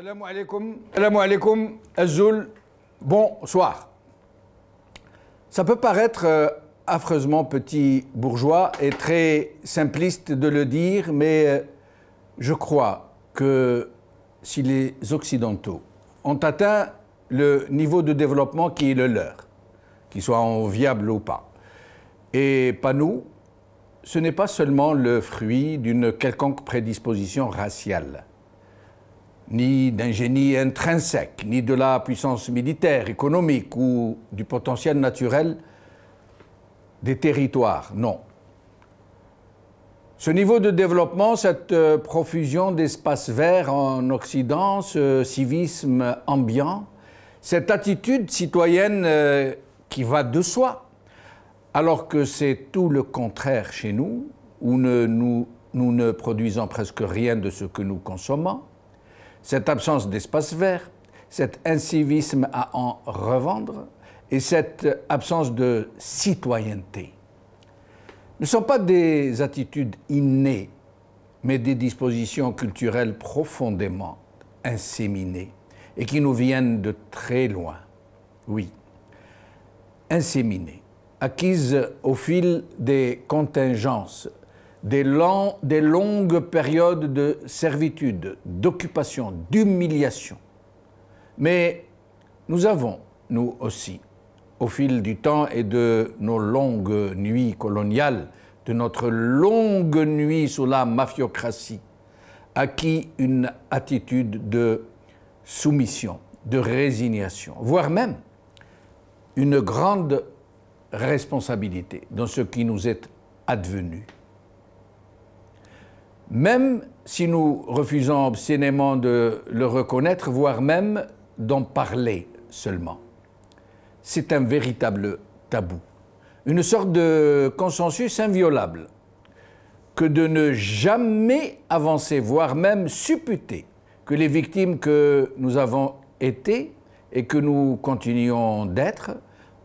Salam alaikum. Salam alaikum. Azul. Bonsoir. Ça peut paraître affreusement petit bourgeois et très simpliste de le dire, mais je crois que si les Occidentaux ont atteint le niveau de développement qui est le leur, qu'il soit enviable ou pas, et pas nous, ce n'est pas seulement le fruit d'une quelconque prédisposition raciale, ni d'un génie intrinsèque, ni de la puissance militaire, économique ou du potentiel naturel des territoires, non. Ce niveau de développement, cette profusion d'espaces verts en Occident, ce civisme ambiant, cette attitude citoyenne qui va de soi, alors que c'est tout le contraire chez nous, où nous ne produisons presque rien de ce que nous consommons, cette absence d'espace vert, cet incivisme à en revendre et cette absence de citoyenneté ne sont pas des attitudes innées, mais des dispositions culturelles profondément inséminées et qui nous viennent de très loin. Oui, inséminées, acquises au fil des contingences, des longues périodes de servitude, d'occupation, d'humiliation. Mais nous avons, nous aussi, au fil du temps et de nos longues nuits coloniales, de notre longue nuit sous la mafiocratie, acquis une attitude de soumission, de résignation, voire même une grande responsabilité dans ce qui nous est advenu. Même si nous refusons obstinément de le reconnaître, voire même d'en parler seulement. C'est un véritable tabou, une sorte de consensus inviolable, que de ne jamais avancer, voire même supputer que les victimes que nous avons été et que nous continuons d'être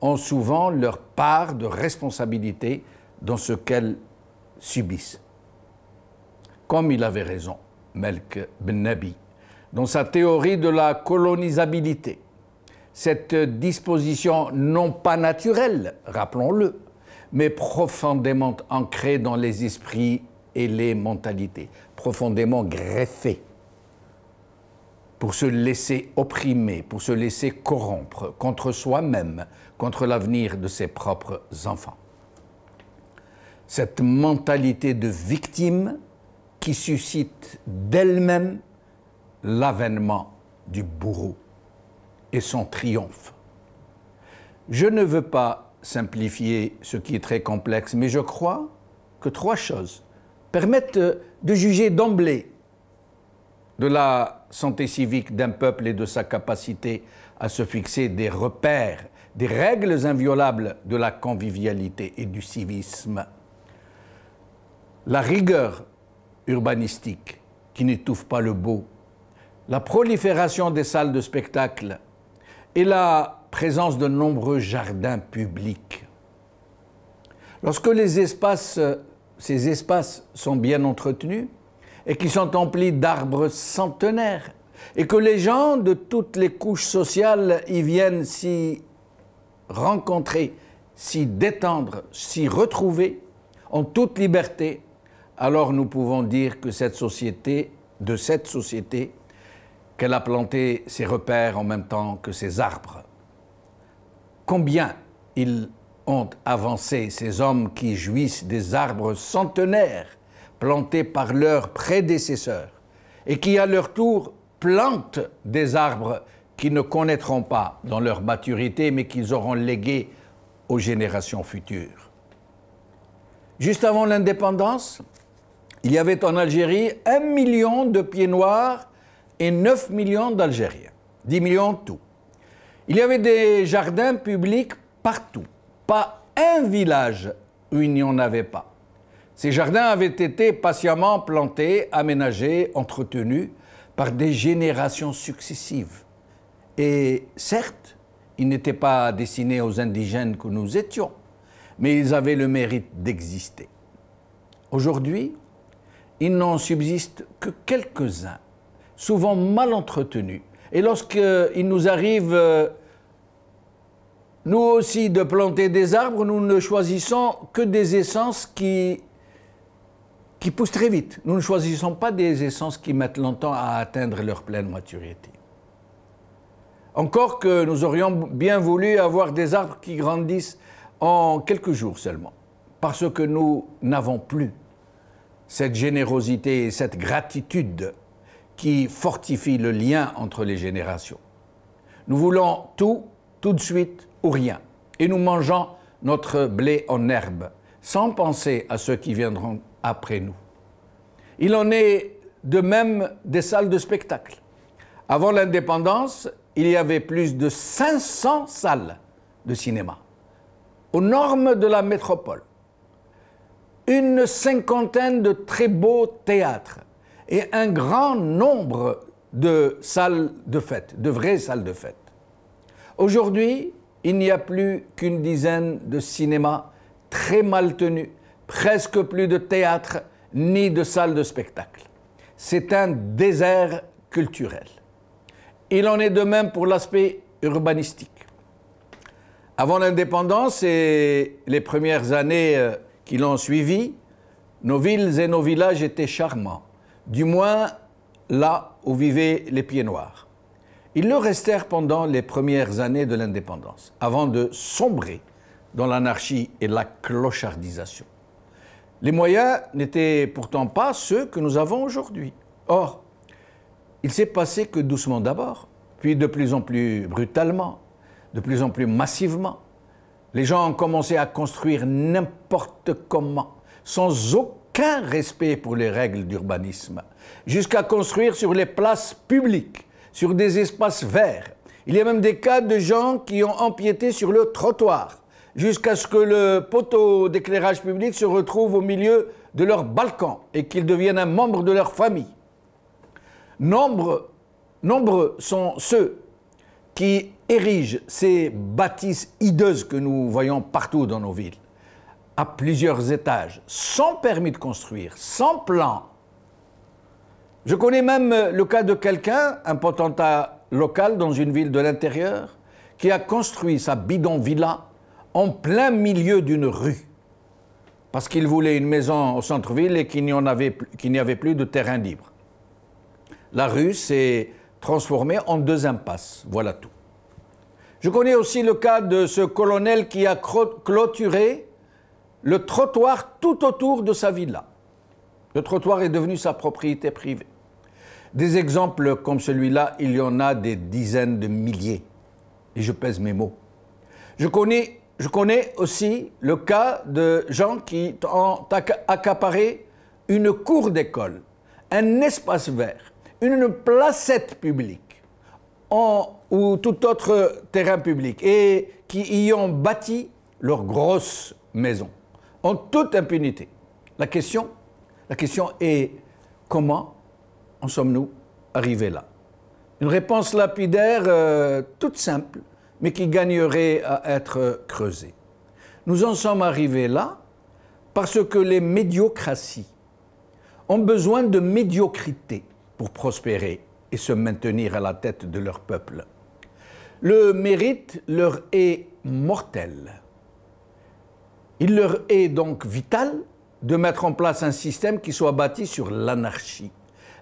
ont souvent leur part de responsabilité dans ce qu'elles subissent. Comme il avait raison, Melk Ben Nabi, dans sa théorie de la colonisabilité. Cette disposition non pas naturelle, rappelons-le, mais profondément ancrée dans les esprits et les mentalités, profondément greffée, pour se laisser opprimer, pour se laisser corrompre contre soi-même, contre l'avenir de ses propres enfants. Cette mentalité de victime qui suscite d'elle-même l'avènement du bourreau et son triomphe. Je ne veux pas simplifier ce qui est très complexe, mais je crois que trois choses permettent de juger d'emblée de la santé civique d'un peuple et de sa capacité à se fixer des repères, des règles inviolables de la convivialité et du civisme. La rigueur urbanistique qui n'étouffe pas le beau, la prolifération des salles de spectacle et la présence de nombreux jardins publics. Lorsque ces espaces sont bien entretenus et qui sont emplis d'arbres centenaires et que les gens de toutes les couches sociales y viennent s'y rencontrer, s'y détendre, s'y retrouver en toute liberté, alors nous pouvons dire que de cette société, qu'elle a planté ses repères en même temps que ses arbres. Combien ils ont avancé, ces hommes qui jouissent des arbres centenaires plantés par leurs prédécesseurs et qui, à leur tour, plantent des arbres qu'ils ne connaîtront pas dans leur maturité, mais qu'ils auront légués aux générations futures. Juste avant l'indépendance, il y avait en Algérie 1 million de pieds noirs et 9 millions d'Algériens, 10 millions tout. Il y avait des jardins publics partout, pas un village où il n'y en avait pas. Ces jardins avaient été patiemment plantés, aménagés, entretenus par des générations successives. Et certes, ils n'étaient pas destinés aux indigènes que nous étions, mais ils avaient le mérite d'exister. Aujourd'hui, il n'en subsiste que quelques-uns souvent mal entretenus. Et lorsqu'il nous arrive, nous aussi, de planter des arbres, nous ne choisissons que des essences qui poussent très vite. Nous ne choisissons pas des essences qui mettent longtemps à atteindre leur pleine maturité. Encore que nous aurions bien voulu avoir des arbres qui grandissent en quelques jours seulement, parce que nous n'avons plus cette générosité et cette gratitude qui fortifie le lien entre les générations. Nous voulons tout de suite ou rien, et nous mangeons notre blé en herbe, sans penser à ceux qui viendront après nous. Il en est de même des salles de spectacle. Avant l'indépendance, il y avait plus de 500 salles de cinéma, aux normes de la métropole. Une cinquantaine de très beaux théâtres et un grand nombre de salles de fête, de vraies salles de fête. Aujourd'hui, il n'y a plus qu'une dizaine de cinémas très mal tenus, presque plus de théâtres ni de salles de spectacle. C'est un désert culturel. Il en est de même pour l'aspect urbanistique. Avant l'indépendance et les premières années qui l'ont suivi, nos villes et nos villages étaient charmants, du moins là où vivaient les pieds noirs. Ils le restèrent pendant les premières années de l'indépendance, avant de sombrer dans l'anarchie et la clochardisation. Les moyens n'étaient pourtant pas ceux que nous avons aujourd'hui. Or, il s'est passé que doucement d'abord, puis de plus en plus brutalement, de plus en plus massivement. Les gens ont commencé à construire n'importe comment, sans aucun respect pour les règles d'urbanisme, jusqu'à construire sur les places publiques, sur des espaces verts. Il y a même des cas de gens qui ont empiété sur le trottoir, jusqu'à ce que le poteau d'éclairage public se retrouve au milieu de leur balcon et qu'il devienne un membre de leur famille. Nombreux sont ceux qui érigent ces bâtisses hideuses que nous voyons partout dans nos villes, à plusieurs étages, sans permis de construire, sans plan. Je connais même le cas de quelqu'un, un potentat local dans une ville de l'intérieur, qui a construit sa bidon-villa en plein milieu d'une rue, parce qu'il voulait une maison au centre-ville et qu'il n'y avait plus de terrain libre. La rue s'est transformée en 2 impasses, voilà tout. Je connais aussi le cas de ce colonel qui a clôturé le trottoir tout autour de sa villa. Le trottoir est devenu sa propriété privée. Des exemples comme celui-là, il y en a des dizaines de milliers. Et je pèse mes mots. Je connais aussi le cas de gens qui ont accaparé une cour d'école, un espace vert, une placette publique ou tout autre terrain public et qui y ont bâti leur grosse maison en toute impunité. La question est comment en sommes-nous arrivés là? Une réponse lapidaire toute simple, mais qui gagnerait à être creusée. Nous en sommes arrivés là parce que les médiocraties ont besoin de médiocrité pour prospérer et se maintenir à la tête de leur peuple. Le mérite leur est mortel. Il leur est donc vital de mettre en place un système qui soit bâti sur l'anarchie,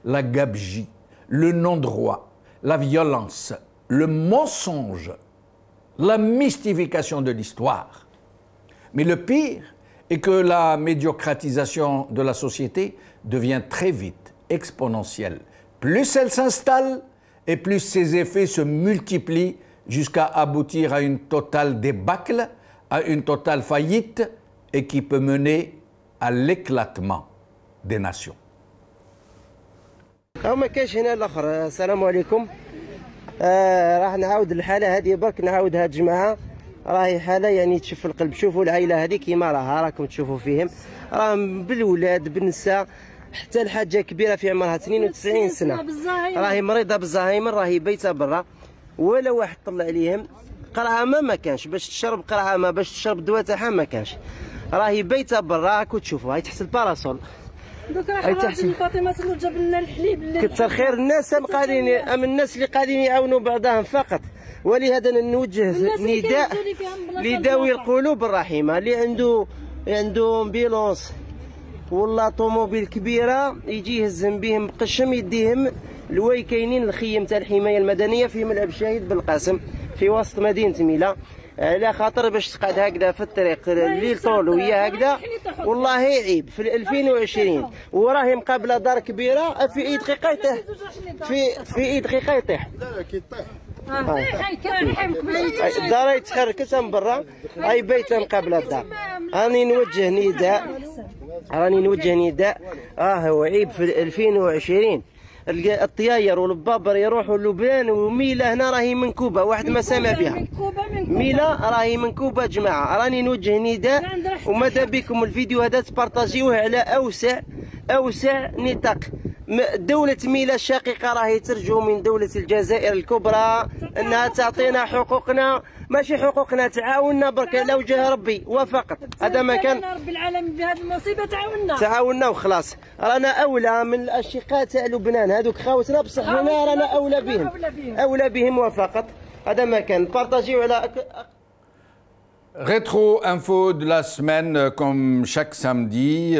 la gabegie, le non-droit, la violence, le mensonge, la mystification de l'histoire. Mais le pire est que la médiocratisation de la société devient très vite exponentielle. Plus elle s'installe et plus ses effets se multiplient jusqu'à aboutir à une totale débâcle, à une totale faillite et qui peut mener à l'éclatement des nations. ما كاينش هنا الاخر. السلام عليكم. راح نعاود الحاله هذه برك نعاودها الجماعه. راهي حاله يعني تشوف القلب. شوفوا العائله هذه كيما راكم تشوفوا فيهم، راهم بالولاد بالنساء، حتى الحاجه كبيره في عمرها 92 سنه راهي مريضه بالزهايمر، راهي بايته برا ولا واحد طلع عليهم. قرعه ما كانش باش تشرب قرعه، باش تشرب الدواء تاعها ما كانش، راهي بايته برا. راكم تشوفوا هاي تحت الباراسول، دوك راه حراجي فاطمه صلو جاب لنا الحليب كثر خير الناس قاعدين من الناس اللي قاعدين يعاونوا بعضهم فقط. ولهذا نوجه نداء لذوي القلوب الرحيمه اللي عنده امبيلونس ولا طوموبيل كبيره يجي يهزم بهم بقشم يديهم لوي كاينين الخيم تاع الحمايه المدنيه في ملعب شهيد بالقاسم في وسط مدينه ميلا، على خاطر باش تقعد هكذا في الطريق الليل طول ويا هكذا والله عيب في 2020 وراهي مقابله دار كبيره في اي دقيقه يطيح في اي دقيقه يطيح. الدار يتحركت من برا اي بيت مقابله الدار. راني نوجه نداء هو عيب في 2020 الطياير والبابر يروحوا للبنان وميلا هنا راهي منكوبه واحد ما سامع بها. ميلا راهي منكوبه جماعه. راني نوجه نداء وماذا بكم الفيديو هذا تبارطاجيوه على اوسع نطاق. دولة ميلا الشقيقة راهي ترجو من دولة الجزائر الكبرى انها تعطينا حقوقنا، ماشي حقوقنا تعاوننا برك على وجه ربي وفقط. هذا ما كان رب العالمين بهذه المصيبة تعاوننا وخلاص. رانا اولى من الاشقاء تاع لبنان هذوك خاوتنا بصح هنا رانا اولى بهم وفقط. هذا ما كان بارطاجيو على Rétro info de la semaine, comme chaque samedi,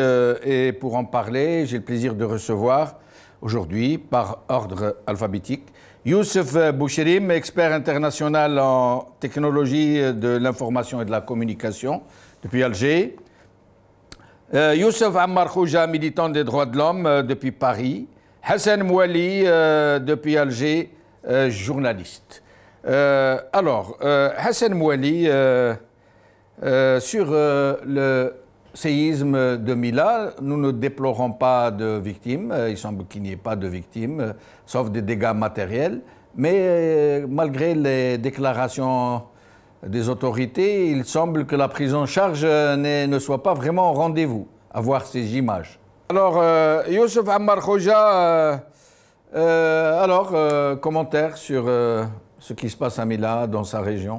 et pour en parler, j'ai le plaisir de recevoir aujourd'hui, par ordre alphabétique, Youssef Boucherim, expert international en technologie de l'information et de la communication depuis Alger. Youssef Ammar Khouja, militant des droits de l'homme depuis Paris. Hassan Mouali, depuis Alger, journaliste. Hassan Mouali... sur le séisme de Mila, nous ne déplorons pas de victimes, il semble qu'il n'y ait pas de victimes, sauf des dégâts matériels, mais malgré les déclarations des autorités, il semble que la prise en charge ne soit pas vraiment au rendez-vous, à voir ces images. Alors, Youssef Ammar Khouja, commentaire sur ce qui se passe à Mila, dans sa région.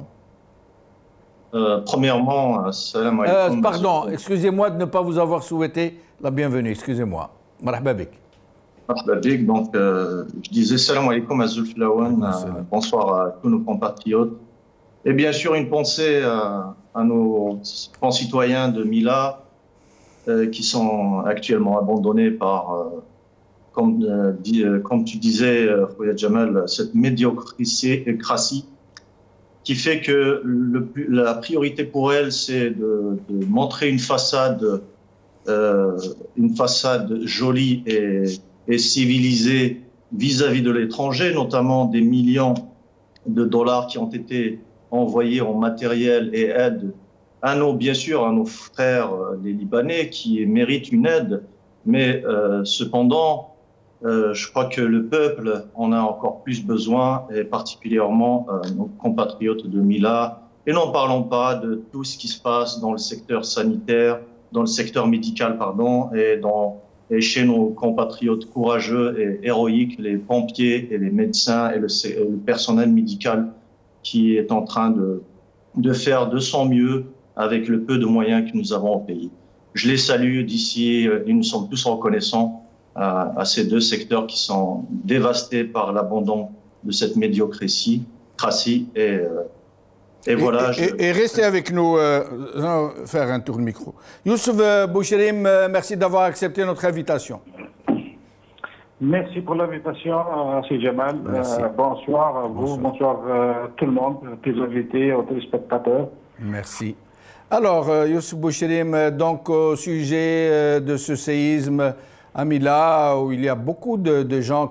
Premièrement, salam alaikum. Pardon, excusez-moi de ne pas vous avoir souhaité la bienvenue, excusez-moi. Marhaba bik. Marhaba bik, donc je disais salam alaikum à Zulf Lawan, bonsoir à tous nos compatriotes. Et bien sûr, une pensée à nos concitoyens de Mila qui sont actuellement abandonnés par, comme tu disais, Khouya Jamal, cette médiocratie qui fait que la priorité pour elle, c'est de montrer une façade jolie et civilisée vis-à-vis de l'étranger, notamment des millions de dollars qui ont été envoyés en matériel et aide bien sûr, à nos frères les Libanais qui méritent une aide, mais cependant, je crois que le peuple en a encore plus besoin, et particulièrement nos compatriotes de Mila. Et n'en parlons pas de tout ce qui se passe dans le secteur sanitaire, dans le secteur médical, pardon, et chez nos compatriotes courageux et héroïques, les pompiers et les médecins et le personnel médical qui est en train de faire de son mieux avec le peu de moyens que nous avons au pays. Je les salue d'ici et nous sommes tous reconnaissants à ces deux secteurs qui sont dévastés par l'abandon de cette médiocratie. Et voilà. Et restez avec nous, faire un tour de micro. Youssef Boucherim, merci d'avoir accepté notre invitation. Merci pour l'invitation, c'est Jamal. Bonsoir à vous, bonsoir tout le monde, tous les invités, aux téléspectateurs. Merci. Alors, Youssef Boucherim, donc au sujet de ce séisme à Mila, où il y a beaucoup de gens,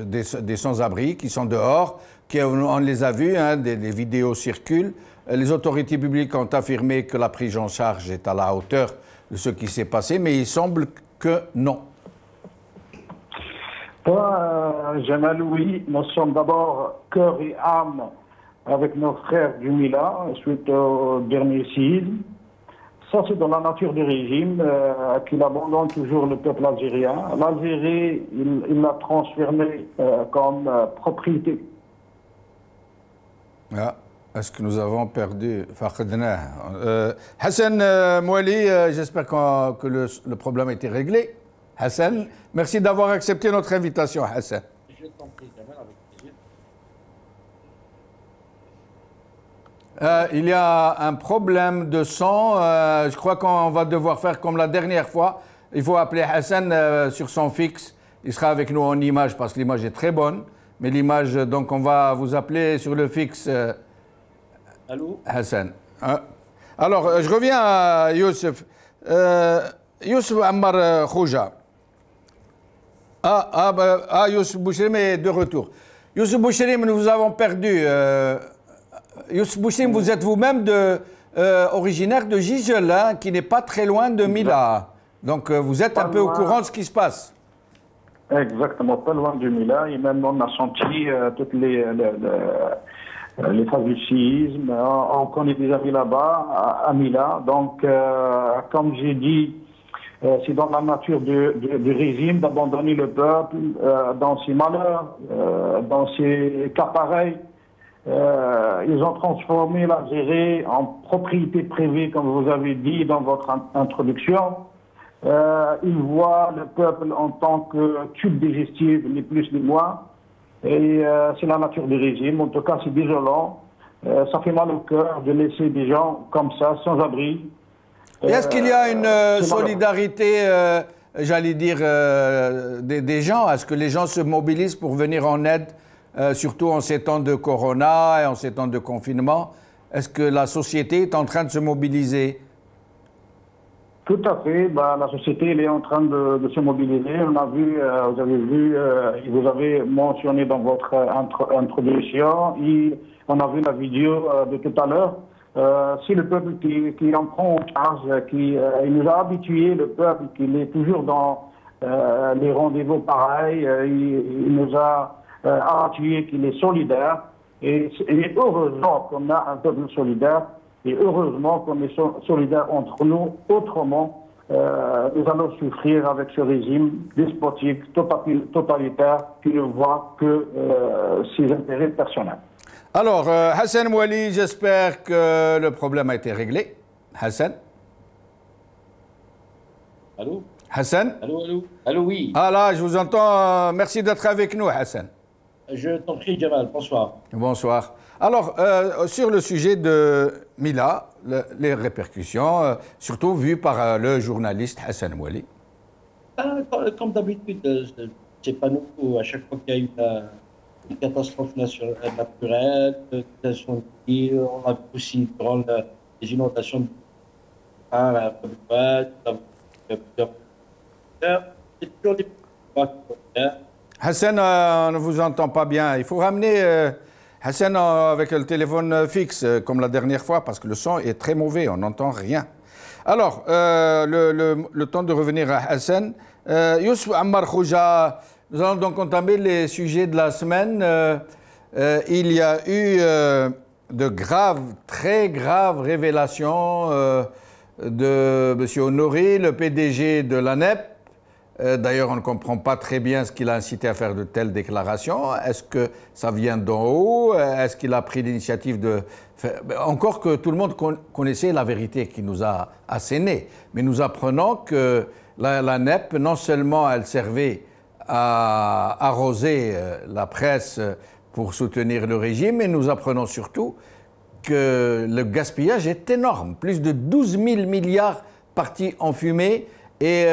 des sans-abri, qui sont dehors, on les a vus, hein, des vidéos circulent. Les autorités publiques ont affirmé que la prise en charge est à la hauteur de ce qui s'est passé, mais il semble que non. Jamal, oui, nous sommes d'abord cœur et âme avec nos frères du Mila, suite au dernier séisme. Ça, c'est dans la nature du régime qu'il abandonne toujours le peuple algérien. L'Algérie, il l'a transformé comme propriété. Ah, est-ce que nous avons perdu Hassan Mouali, j'espère que le problème a été réglé. Hassan. Merci d'avoir accepté notre invitation, Hassan. Je t'en prie, Jamal, avec plaisir. Il y a un problème de son. Je crois qu'on va devoir faire comme la dernière fois. Il faut appeler Hassan sur son fixe. Il sera avec nous en image parce que l'image est très bonne. Mais l'image, donc on va vous appeler sur le fixe. Allô? Hassan. Alors, je reviens à Youssef. Youssef Ammar Khouja. Youssef Bouchrim est de retour. Youssef Bouchrim, nous avons perdu. Youssef Bouchrim, vous êtes vous-même originaire de Gijel, hein, qui n'est pas très loin de Mila. Donc, vous êtes un peu au courant de ce qui se passe. Exactement, pas loin du Mila. Et même on a senti toutes les phases du séisme. On connaît des amis là-bas, à Mila. Donc, comme j'ai dit, c'est dans la nature du régime d'abandonner le peuple dans ses malheurs, dans ses cas pareils. Ils ont transformé l'Algérie en propriété privée, comme vous avez dit dans votre introduction. Ils voient le peuple en tant que tube digestif, ni plus ni moins. Et c'est la nature du régime. En tout cas, c'est désolant. Ça fait mal au cœur de laisser des gens comme ça, sans abri. Est-ce qu'il y a une solidarité, j'allais dire, des gens? Est-ce que les gens se mobilisent pour venir en aide, surtout en ces temps de corona et en ces temps de confinement? Est-ce que la société est en train de se mobiliser? Tout à fait. La société elle est en train de se mobiliser. On a vu, vous avez vu, vous avez mentionné dans votre introduction, on a vu la vidéo de tout à l'heure. C'est le peuple qui en prend en charge, il nous a habitués, le peuple, qu'il est toujours dans les rendez-vous pareils. Il nous a habitués qu'il est solidaire. Et heureusement qu'on a un peuple solidaire. Et heureusement qu'on est solidaires entre nous. Autrement, nous allons souffrir avec ce régime despotique, totalitaire, qui ne voit que ses intérêts personnels. Alors, Hassan Mouali, j'espère que le problème a été réglé. Hassan? Allô? Hassan? Allô, oui. Ah là, je vous entends. Merci d'être avec nous, Hassan. Je t'en prie, Jamal. Bonsoir. Bonsoir. Alors, sur le sujet de Mila, les répercussions, surtout vues par le journaliste Hassan Mouali. Comme d'habitude, c'est pas nouveau. À chaque fois qu'il y a une catastrophe naturelle, on a aussi durant les inondations de c'est toujours des Hassan, on ne vous entend pas bien. Il faut ramener Hassan avec le téléphone fixe, comme la dernière fois, parce que le son est très mauvais, on n'entend rien. Alors, le temps de revenir à Hassan. Youssef Ammar Khouja, nous allons donc entamer les sujets de la semaine. Il y a eu de très graves révélations de M. Honoré, le PDG de l'ANEP. D'ailleurs, on ne comprend pas très bien ce qu'il a incité à faire de telles déclarations. Est-ce que ça vient d'en haut? Est-ce qu'il a pris l'initiative de faire... Encore que tout le monde connaissait la vérité qu'il nous a assénée. Mais nous apprenons que la NEP, non seulement elle servait à arroser la presse pour soutenir le régime, mais nous apprenons surtout que le gaspillage est énorme. Plus de 12 000 milliards partis en fumée. Et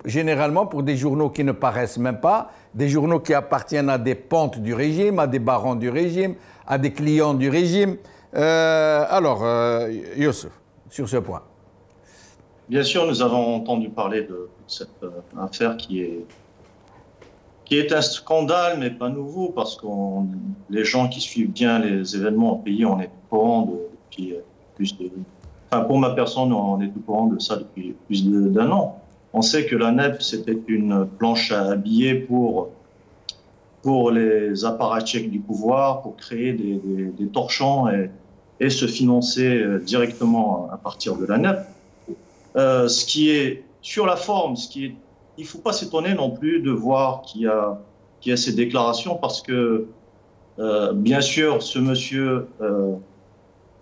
généralement pour des journaux qui ne paraissent même pas, des journaux qui appartiennent à des pontes du régime, à des barons du régime, à des clients du régime. Alors, Youssef, sur ce point. Bien sûr, nous avons entendu parler de cette affaire qui est un scandale, mais pas nouveau, parce que les gens qui suivent bien les événements au pays, on est au courant depuis plus de... Enfin, pour ma personne, on est au courant de ça depuis plus d'un an. On sait que la NEP, c'était une planche à billets pour les apparatchiks du pouvoir, pour créer des torchons et se financer directement à partir de la NEP. Ce qui est, sur la forme, il ne faut pas s'étonner non plus de voir qu'il y a ces déclarations, parce que, bien sûr, ce monsieur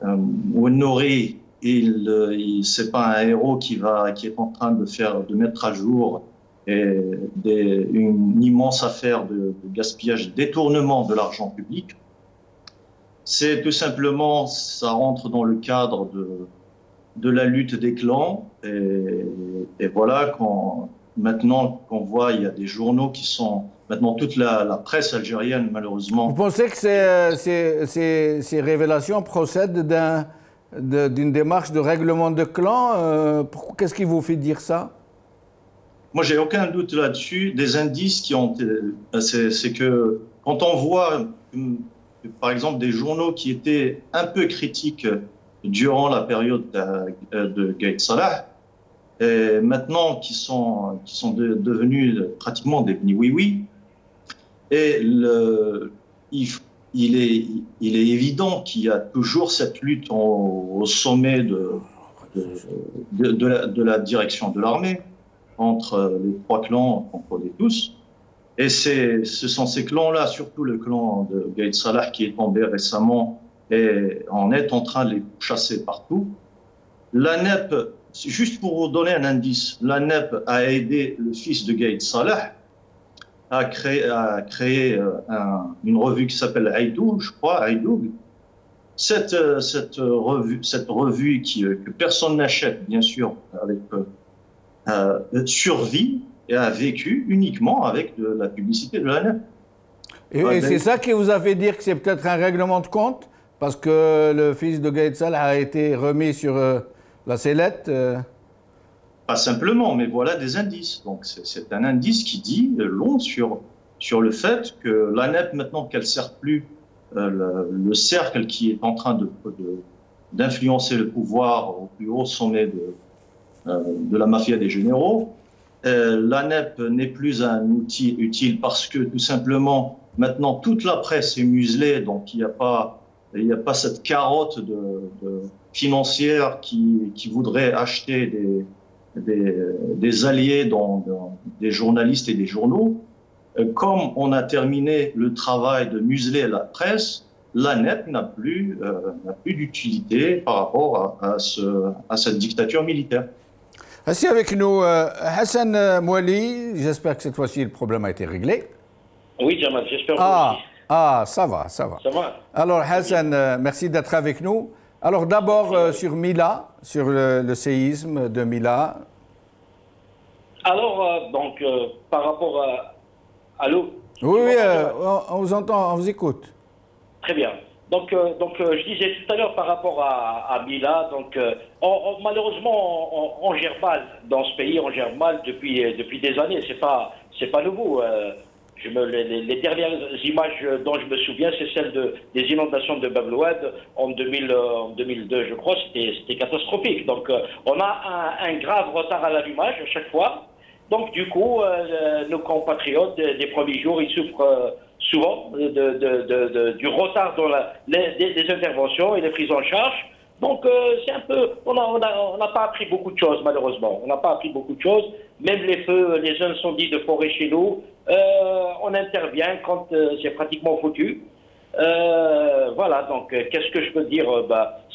Honoré, c'est pas un héros qui est en train de mettre à jour une immense affaire de gaspillage, de détournement de l'argent public. C'est tout simplement, ça rentre dans le cadre de la lutte des clans. Et voilà, maintenant qu'on voit, il y a des journaux qui sont... Maintenant, toute la presse algérienne, malheureusement... Vous pensez que ces révélations procèdent d'une démarche de règlement de clan? Qu'est-ce qui vous fait dire ça? Moi, j'ai aucun doute là-dessus. Des indices qui ont... C'est que quand on voit, par exemple, des journaux qui étaient un peu critiques durant la période de Gaïd Salah, et maintenant qui sont devenus pratiquement des oui-oui, et il est évident qu'il y a toujours cette lutte au sommet de la direction de l'armée, entre les trois clans qu'on connaît tous. Et ce sont ces clans-là, surtout le clan de Gaïd Salah qui est tombé récemment, et on est en train de les chasser partout. La NEP, juste pour vous donner un indice, la NEP a aidé le fils de Gaïd Salah à créer une revue qui s'appelle Aïdoug, je crois, Aïdoug. Cette revue que personne n'achète, bien sûr, avec survit et a vécu uniquement avec de la publicité de la NEP. Et c'est ça qui vous a fait dire que c'est peut-être un règlement de compte? Parce que le fils de Gaïd Salah a été remis sur la sellette? Pas simplement, mais voilà des indices. Donc c'est un indice qui dit long sur le fait que la NEP, maintenant qu'elle ne sert plus le cercle qui est en train d'influencer le pouvoir au plus haut sommet de la mafia des généraux, la NEP n'est plus un outil utile parce que tout simplement, maintenant, toute la presse est muselée, donc il n'y a pas cette carotte financière qui voudrait acheter des alliés dans des journalistes et des journaux. Comme on a terminé le travail de museler la presse, la NEP n'a plus d'utilité par rapport à cette dictature militaire. Restez avec nous, Hassan Mouali. J'espère que cette fois-ci le problème a été réglé. Oui, Jamal, j'espère aussi. Ça va. Ça va. Alors, Hassan, merci d'être avec nous. Alors, d'abord, sur Mila, sur le séisme de Mila. Alors, par rapport à... Allô? Oui, on vous entend, on vous écoute. Très bien. Donc, je disais tout à l'heure par rapport à Mila, malheureusement, on gère mal dans ce pays, on gère mal depuis des années. C'est pas nouveau. Les dernières images dont je me souviens, c'est celle des inondations de Bab el-Oued en 2002, je crois. C'était catastrophique. Donc, on a un grave retard à l'allumage à chaque fois. Donc, du coup, nos compatriotes, des premiers jours, ils souffrent souvent du retard dans les interventions et les prises en charge. Donc, c'est un peu... On n'a pas appris beaucoup de choses, malheureusement. On n'a pas appris beaucoup de choses. Même les feux, les incendies de forêt chez nous, on intervient quand c'est pratiquement foutu. Voilà, donc qu'est-ce que je peux dire?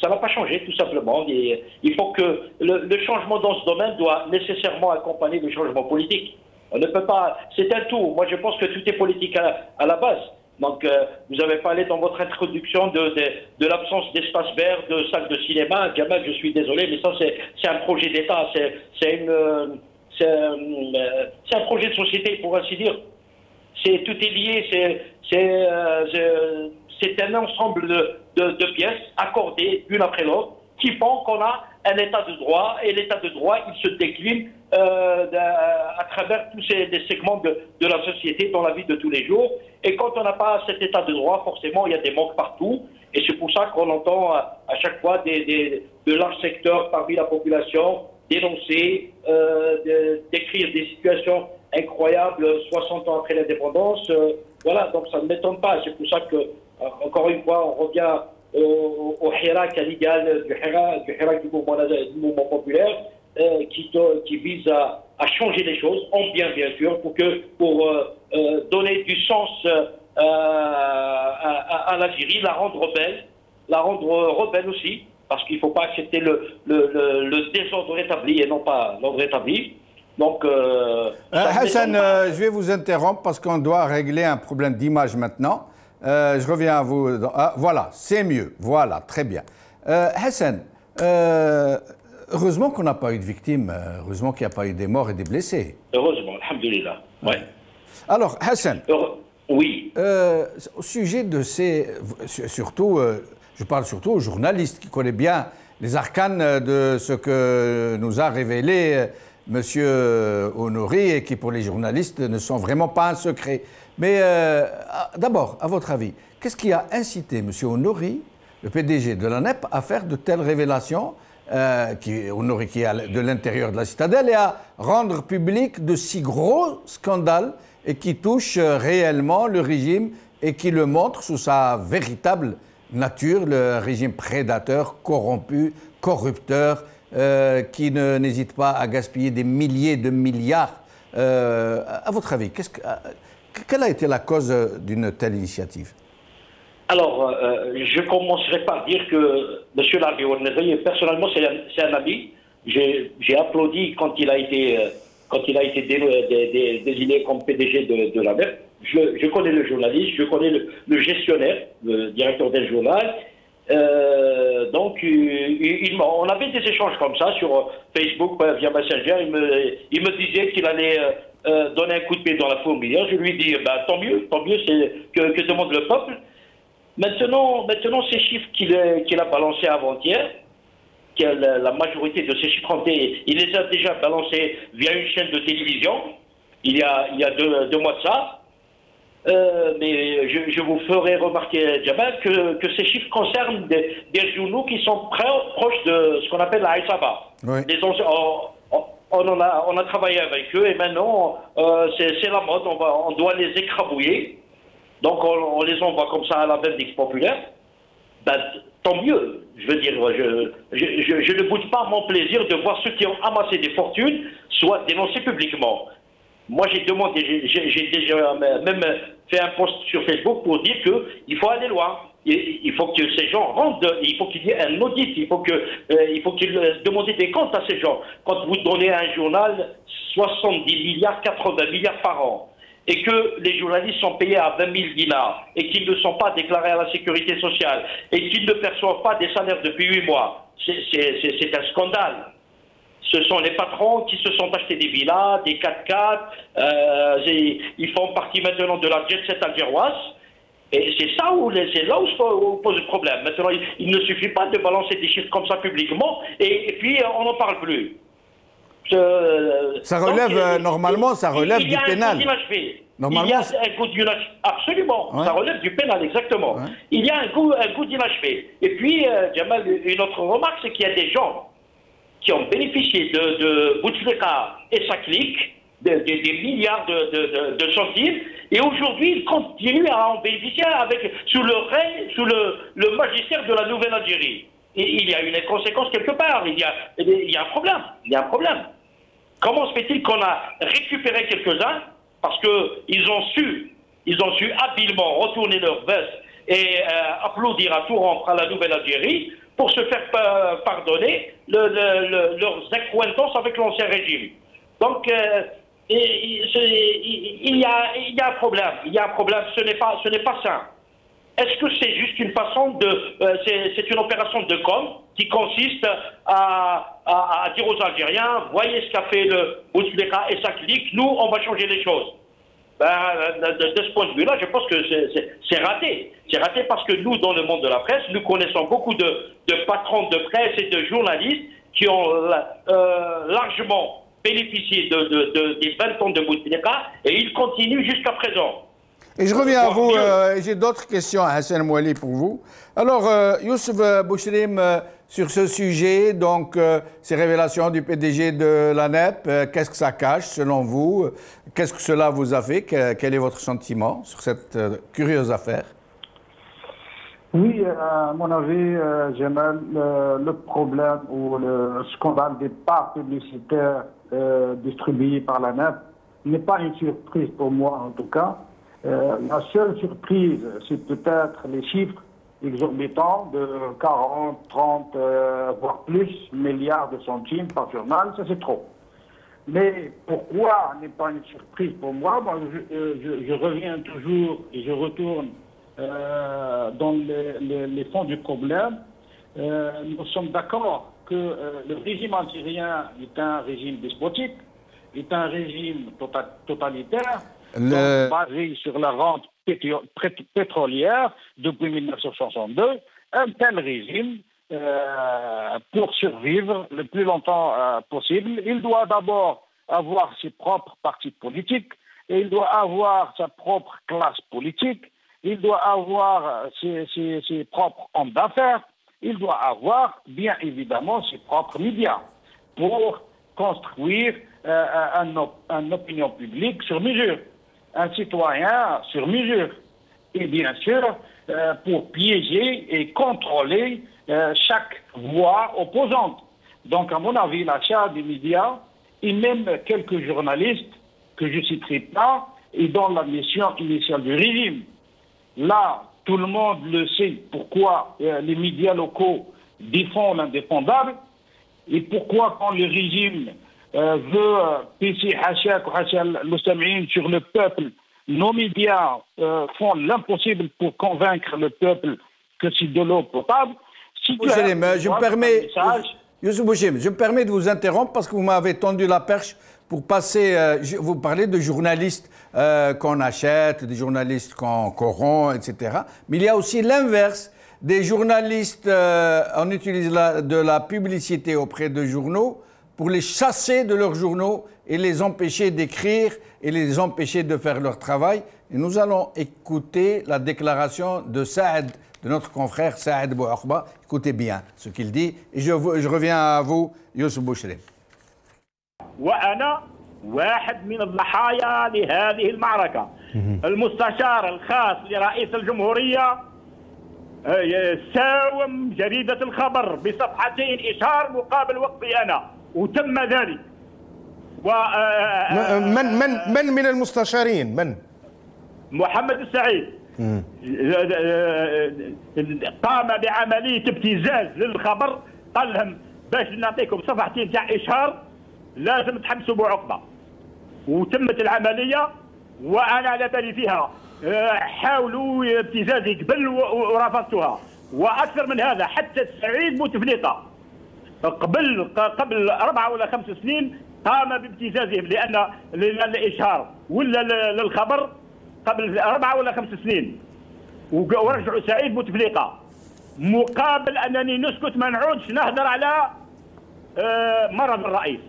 Ça n'a pas changé, tout simplement. Il faut que le changement dans ce domaine doit nécessairement accompagner le changement politique. On ne peut pas... C'est un tout. Moi, je pense que tout est politique à la base. Donc, vous avez parlé dans votre introduction de l'absence d'espace vert, de salles de cinéma. Jamal, je suis désolé, mais ça, c'est un projet d'État. C'est un projet de société, pour ainsi dire. Tout est lié. C'est un ensemble de pièces accordées l'une après l'autre qui font qu'on a un état de droit, et l'état de droit, il se décline à travers tous les segments de la société dans la vie de tous les jours. Et quand on n'a pas cet état de droit, forcément, il y a des manques partout. Et c'est pour ça qu'on entend à chaque fois de larges secteurs parmi la population dénoncer, décrire des situations incroyables 60 ans après l'indépendance. Voilà, donc ça ne m'étonne pas. C'est pour ça que, encore une fois, on revient au Hirak, à l'idéal du Hirak du mouvement populaire, qui vise à changer les choses, en bien sûr, pour donner du sens à l'Algérie, la rendre rebelle aussi, parce qu'il ne faut pas accepter le désordre établi et non pas l'ordre établi. Donc, Hassan, je vais vous interrompre parce qu'on doit régler un problème d'image maintenant. Je reviens à vous. Voilà, c'est mieux. Voilà, très bien. Hassan, heureusement qu'on n'a pas eu de victimes, heureusement qu'il n'y a pas eu des morts et des blessés. Heureusement, alhamdoulilah. Ouais. Alors, Hassan, oui. au sujet de ces... Surtout, je parle surtout aux journalistes qui connaissent bien les arcanes de ce que nous a révélé Monsieur Honoré et qui, pour les journalistes, ne sont vraiment pas un secret. Mais d'abord, à votre avis, qu'est-ce qui a incité Monsieur Honoré, le PDG de l'ANEP, à faire de telles révélations, Honoré qui est de l'intérieur de la citadelle, et à rendre public de si gros scandales et qui touchent réellement le régime et qui le montrent sous sa véritable nature, le régime prédateur, corrompu, corrupteur, qui n'hésite pas à gaspiller des milliers de milliards. À votre avis, quelle a été la cause d'une telle initiative? Alors, je commencerai par dire que M. Larbi Ouarnezai, personnellement, c'est un ami. J'ai applaudi quand il a été désigné comme PDG de la MEP. Je connais le journaliste, je connais le gestionnaire, le directeur d'un journal. Donc, on avait des échanges comme ça sur Facebook, via Messenger. Il me disait qu'il allait donner un coup de pied dans la fourmilière. Je lui dis, bah, tant mieux, c'est que demande le peuple. Maintenant, ces chiffres qu'il a balancés avant-hier, la majorité de ces chiffres, il les a déjà balancés via une chaîne de télévision, il y a deux mois de ça. Mais je vous ferai remarquer, Jamal, que ces chiffres concernent des journaux qui sont proches de ce qu'on appelle la Aïsaba. Oui. On a travaillé avec eux et maintenant, c'est la mode, on doit les écrabouiller. Donc on les envoie comme ça à la Belgique populaire. Ben, tant mieux. Je veux dire, je ne boude pas mon plaisir de voir ceux qui ont amassé des fortunes soient dénoncés publiquement. Moi, j'ai demandé, j'ai déjà même fait un post sur Facebook pour dire qu'il faut aller loin. Il faut que ces gens rentrent, il faut qu'il y ait un audit, il faut qu'ils demandent des comptes à ces gens. Quand vous donnez à un journal 70 milliards, 80 milliards par an, et que les journalistes sont payés à 20 000 dinars, et qu'ils ne sont pas déclarés à la sécurité sociale, et qu'ils ne perçoivent pas des salaires depuis 8 mois, c'est un scandale. Ce sont les patrons qui se sont achetés des villas, des 4x4, ils font partie maintenant de la jet set algéroise, et c'est là où se pose le problème. Maintenant, il ne suffit pas de balancer des chiffres comme ça publiquement, et puis on n'en parle plus. Ça relève, normalement, ça relève du pénal. Normalement, il y a un goût d'inachevé. Absolument, ouais. Ça relève du pénal, exactement. Ouais. Il y a un goût d'inachevé. Et puis, Jamal, une autre remarque, c'est qu'il y a des gens qui ont bénéficié de Bouteflika et sa clique, des milliards de centimes, et aujourd'hui, ils continuent à en bénéficier sous le magistère de la Nouvelle-Algérie. Et il y a une conséquence quelque part, il y a un problème. Comment se fait-il qu'on a récupéré quelques-uns parce qu'ils ont su habilement retourner leur veste et applaudir à tout rompre à la Nouvelle-Algérie pour se faire pardonner leurs accointances avec l'ancien régime. Donc, il y a un problème. Ce n'est pas sain. Est-ce que c'est juste une façon c'est une opération de com qui consiste à dire aux Algériens, voyez ce qu'a fait le Bouteflika et sa clique, nous, on va changer les choses. De ce point de vue-là, je pense que c'est raté. C'est raté parce que nous, dans le monde de la presse, nous connaissons beaucoup de patrons de presse et de journalistes qui ont largement bénéficié des 20 ans de Bouteflika et ils continuent jusqu'à présent. Et je reviens à vous, j'ai d'autres questions à Hassan Mouali pour vous. Alors, Youssef Bouchrim, sur ce sujet, donc ces révélations du PDG de l'ANEP, qu'est-ce que ça cache selon vous? Qu'est-ce que cela vous a fait? Quel est votre sentiment sur cette curieuse affaire? Oui, à mon avis, Jamal, le problème ou le scandale des parts publicitaires distribuées par l'ANEP n'est pas une surprise pour moi en tout cas. La seule surprise, c'est peut-être les chiffres exorbitants de 40, 30, voire plus milliards de centimes par journal. Ça, c'est trop. Mais pourquoi n'est pas une surprise pour moi? Moi, je reviens toujours et je retourne dans les fonds du problème. Nous sommes d'accord que le régime algérien est un régime despotique, est un régime totalitaire, basé sur la rente pétrolière depuis 1962. Un tel régime, pour survivre le plus longtemps possible, il doit d'abord avoir ses propres partis politiques, et il doit avoir sa propre classe politique, il doit avoir ses propres hommes d'affaires, il doit avoir bien évidemment ses propres médias pour construire une opinion publique sur mesure, un citoyen sur mesure, et bien sûr pour piéger et contrôler chaque voix opposante. Donc à mon avis, l'achat des médias et même quelques journalistes que je ne citerai pas est dans la mission initiale du régime. Là, tout le monde le sait pourquoi les médias locaux défendent l'indéfendable et pourquoi quand le régime veut pisser hachak ou hachal l'Ostamine sur le peuple, nos médias font l'impossible pour convaincre le peuple que c'est de l'eau potable. Si je me permets, Youssef Bouchim, je me permets de vous interrompre parce que vous m'avez tendu la perche pour passer. Vous parlez de journalistes qu'on achète, des journalistes qu'on corrompt, etc. Mais il y a aussi l'inverse, des journalistes, on utilise de la publicité auprès de journaux pour les chasser de leurs journaux et les empêcher d'écrire et les empêcher de faire leur travail. Et nous allons écouter la déclaration de Saad, de notre confrère Saad Bouakhba. Écoutez bien ce qu'il dit et je reviens à vous, Youssef Bouchrim. وأنا واحد من الضحايا لهذه المعركة. المستشار الخاص لرئيس الجمهورية ساوم جريدة الخبر بصفحتين إشهار مقابل وقفي أنا وتم ذلك. من من المستشارين؟ من؟ محمد السعيد قام بعملية ابتزاز للخبر، قال لهم باش نعطيكم صفحتين تاع إشهار لازم تحبسوا بوعقبة، وتمت العملية وأنا على بالي فيها. حاولوا ابتزازي قبل ورفضتها، وأكثر من هذا حتى السعيد بوتفليقة قبل 4 ولا 5 سنين قام بابتزازهم لأن الإشهار ولا للخبر قبل 4 ولا 5 سنين، ورجعوا سعيد بوتفليقة مقابل أنني نسكت ما نعودش نهدر على مرض الرئيس،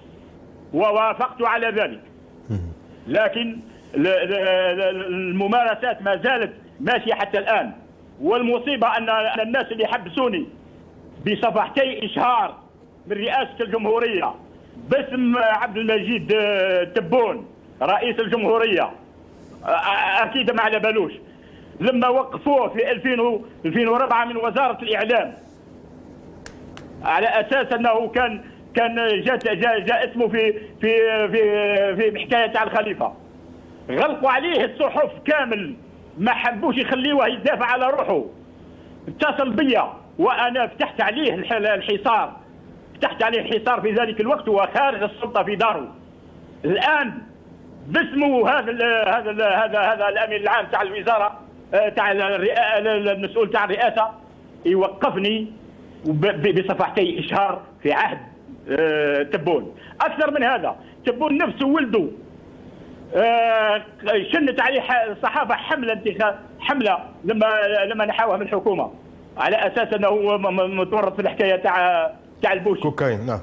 ووافقت على ذلك. لكن الممارسات ما زالت ماشية حتى الآن، والمصيبة أن الناس اللي حبسوني بصفحتي إشهار من رئاسة الجمهورية باسم عبد المجيد تبون رئيس الجمهورية، أكيد ما على بالوش لما وقفوه في 2004 من وزارة الإعلام على أساس أنه كان جاء اسمه في حكاية تاع الخليفة، غلقوا عليه الصحف كامل، ما حبوش يخليوه يدافع على روحه. اتصل بيا وأنا فتحت عليه الحصار، في ذلك الوقت وهو خارج السلطة في داره. الآن باسمه هذا الأمين العام تاع الوزارة تاع المسؤول تاع الرئاسة يوقفني بصفحتي إشهار في عهد تبون. أكثر من هذا، تبون نفسه ولده شنت عليه الصحافة حملة لما نحاوه من الحكومة على أساس أنه متورط في الحكاية تاع البوشي. كوكايين، نعم.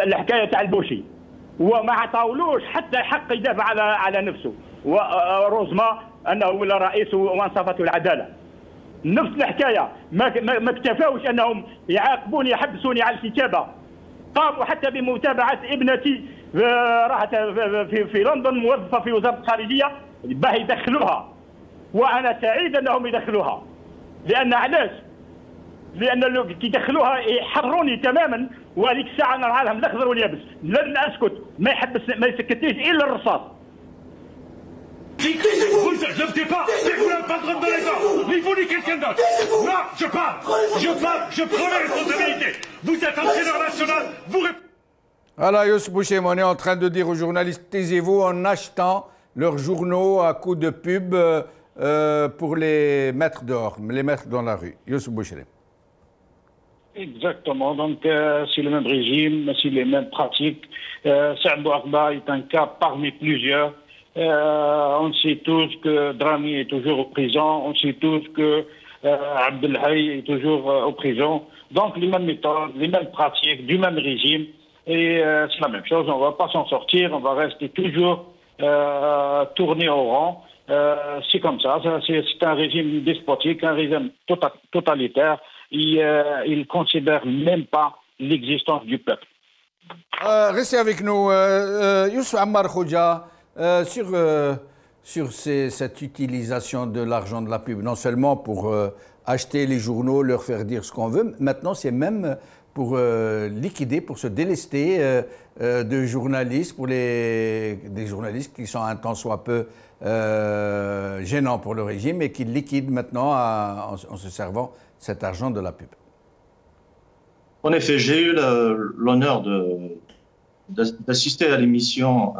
الحكاية تاع البوشي، وما عطاولوش حتى حق يدافع على نفسه، ورزما أنه ولا رئيس وانصفته العدالة. نفس الحكاية ما اكتفاوش أنهم يعاقبوني يحبسوني على الكتابة، قاموا حتى بمتابعة ابنتي راحت في لندن موظفة في وزارة الخارجية باه يدخلوها، وأنا سعيد أنهم يدخلوها. لأن علاش؟ لأن كي يدخلوها يحرروني تماما، وهذيك الساعة نرى لهم الأخضر واليابس، لن أسكت، ما يسكتنيش إلا الرصاص. Vous ne l'acceptez pas, c'est vous le patron de l'État. Il faut dire quelqu'un d'autre. Moi, je parle, je prends les responsabilités. Vous êtes entraîneur national, vous répondez. Voilà, Youssef Bouchem, on est en train de dire aux journalistes, taisez-vous en achetant leurs journaux à coups de pub pour les mettre dehors, les mettre dans la rue. Youssef Bouchem. Exactement, donc c'est le même régime, c'est les mêmes pratiques. Saad Bouakba est un cas parmi plusieurs. On sait tous que Drami est toujours en prison, on sait tous que Abdelhaï est toujours en prison. Donc les mêmes méthodes, les mêmes pratiques, du même régime. Et c'est la même chose, on ne va pas s'en sortir, on va rester toujours tourné au rang. C'est comme ça, c'est un régime despotique, un régime totalitaire. Il ne considère même pas l'existence du peuple. Restez avec nous. Youssef Ammar Khoja, sur cette utilisation de l'argent de la pub, non seulement pour acheter les journaux, leur faire dire ce qu'on veut, maintenant c'est même pour liquider, pour se délester de journalistes, des journalistes qui sont un tant soit peu gênants pour le régime et qui liquident maintenant en se servant cet argent de la pub. En effet, j'ai eu l'honneur d'assister à l'émission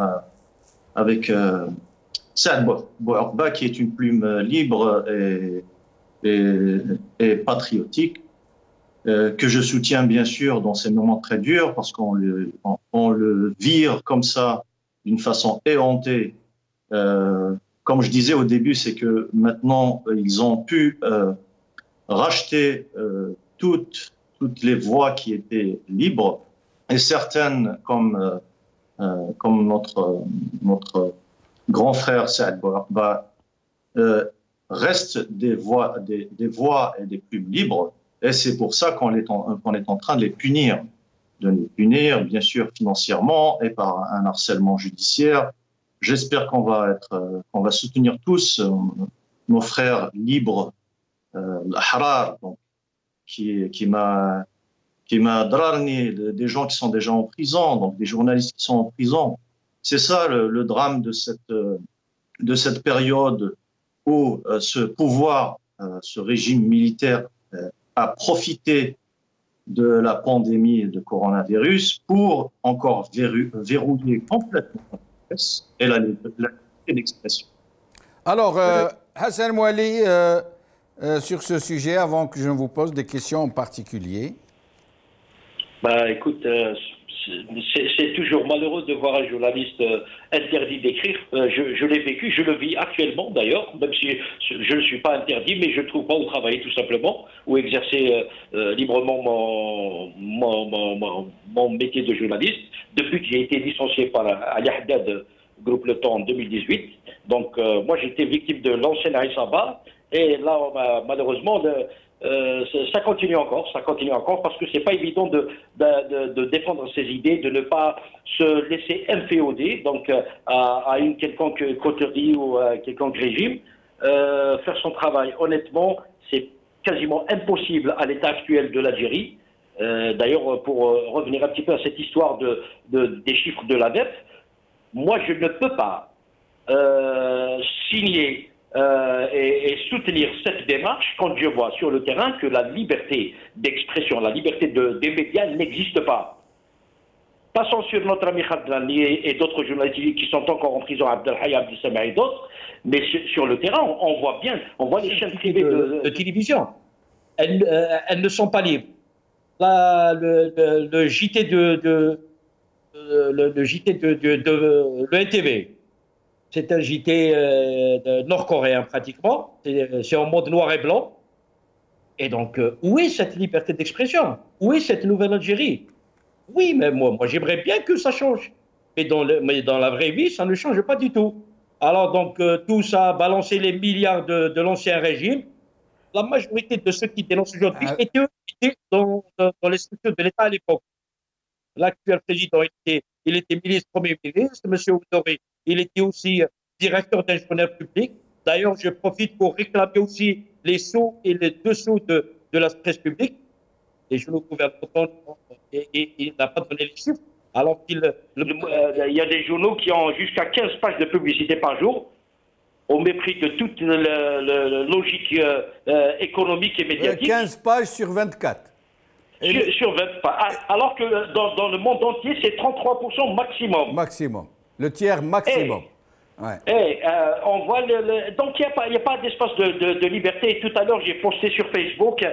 avec Saad Bouakba, qui est une plume libre et patriotique, que je soutiens bien sûr dans ces moments très durs, parce qu'on le vire comme ça, d'une façon éhontée. Comme je disais au début, c'est que maintenant, ils ont pu racheter toutes les voix qui étaient libres, et certaines, comme notre grand frère Saad Bouakba, restent des voix et des plumes libres, et c'est pour ça qu'on est en train de les punir, bien sûr financièrement et par un harcèlement judiciaire. J'espère qu'on va soutenir tous nos frères libres, l'Ahrar, qui m'a drarni, des gens qui sont déjà en prison, donc des journalistes qui sont en prison. C'est ça le drame de cette période où ce pouvoir, ce régime militaire a profité de la pandémie de coronavirus pour encore verrouiller complètement la presse et la liberté d'expression. Alors, Hassan Mouali, sur ce sujet, avant que je ne vous pose des questions en particulier. Bah, écoute, c'est toujours malheureux de voir un journaliste interdit d'écrire. Je l'ai vécu, je le vis actuellement d'ailleurs, même si je ne suis pas interdit, mais je ne trouve pas où travailler tout simplement, ou exercer librement mon métier de journaliste, depuis que j'ai été licencié par Ali Haddad, Groupe Le Temps en 2018. Donc moi j'étais victime de l'ancien Aïsaba, et là malheureusement ça continue encore parce que c'est pas évident de défendre ses idées, de ne pas se laisser inféoder donc à une quelconque coterie ou à quelconque régime. Faire son travail honnêtement, c'est quasiment impossible à l'état actuel de l'Algérie. D'ailleurs, pour revenir un petit peu à cette histoire des chiffres de l'ADEP, moi je ne peux pas signer et soutenir cette démarche quand je vois sur le terrain que la liberté d'expression, la liberté des médias n'existe pas. Passons sur notre ami Khadrani et d'autres journalistes qui sont encore en prison, Abdelhaï, Abdelsama et d'autres, mais sur le terrain, on voit bien, on voit les chaînes privées de télévision. Elles ne sont pas libres. Là, le JT de l'ETV, c'est un JT nord-coréen pratiquement, c'est en mode noir et blanc. Et donc, où est cette liberté d'expression? Où est cette nouvelle Algérie? Oui, mais moi j'aimerais bien que ça change. Mais dans la vraie vie, ça ne change pas du tout. Alors donc, tout ça a balancé les milliards de l'ancien régime. La majorité de ceux qui dénoncent aujourd'hui étaient dans les structures de l'État à l'époque. L'actuel président, il était ministre, Premier ministre, M. Oudouri, il était aussi directeur d'un journal public. D'ailleurs, je profite pour réclamer aussi les sous et les dessous de la presse publique. Les journaux gouvernementaux, et il n'a pas donné les chiffres. Alors qu'il il y a des journaux qui ont jusqu'à 15 pages de publicité par jour, au mépris de toute la logique économique et médiatique. 15 pages sur 24. sur 20, alors que dans le monde entier, c'est 33% maximum. Maximum. Le tiers maximum. On voit donc il n'y a pas d'espace de liberté. Tout à l'heure, j'ai posté sur Facebook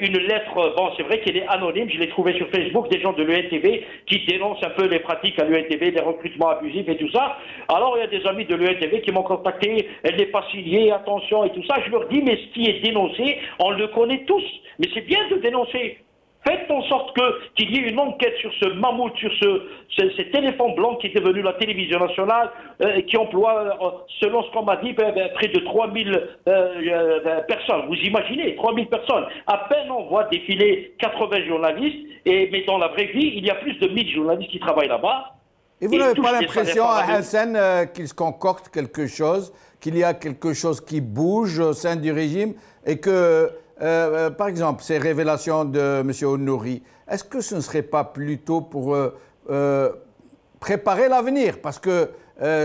une lettre. Bon, c'est vrai qu'elle est anonyme. Je l'ai trouvée sur Facebook, des gens de l'UNTV qui dénoncent un peu les pratiques à l'UNTV, les recrutements abusifs et tout ça. Alors, il y a des amis de l'UNTV qui m'ont contacté. Elle n'est pas signée, attention et tout ça. Je leur dis, mais ce qui est dénoncé, on le connaît tous. Mais c'est bien de dénoncer. Faites en sorte qu'il y ait une enquête sur ce mammouth, sur cet éléphant blanc qui est devenu la télévision nationale, qui emploie, selon ce qu'on m'a dit, près de 3000 personnes. Vous imaginez, 3000 personnes. À peine on voit défiler 80 journalistes, mais dans la vraie vie, il y a plus de 1000 journalistes qui travaillent là-bas. Et vous n'avez pas l'impression, Hassan, qu'il se concocte quelque chose, qu'il y a quelque chose qui bouge au sein du régime et que... par exemple, ces révélations de M. Onouri, est-ce que ce ne serait pas plutôt pour préparer l'avenir? Parce que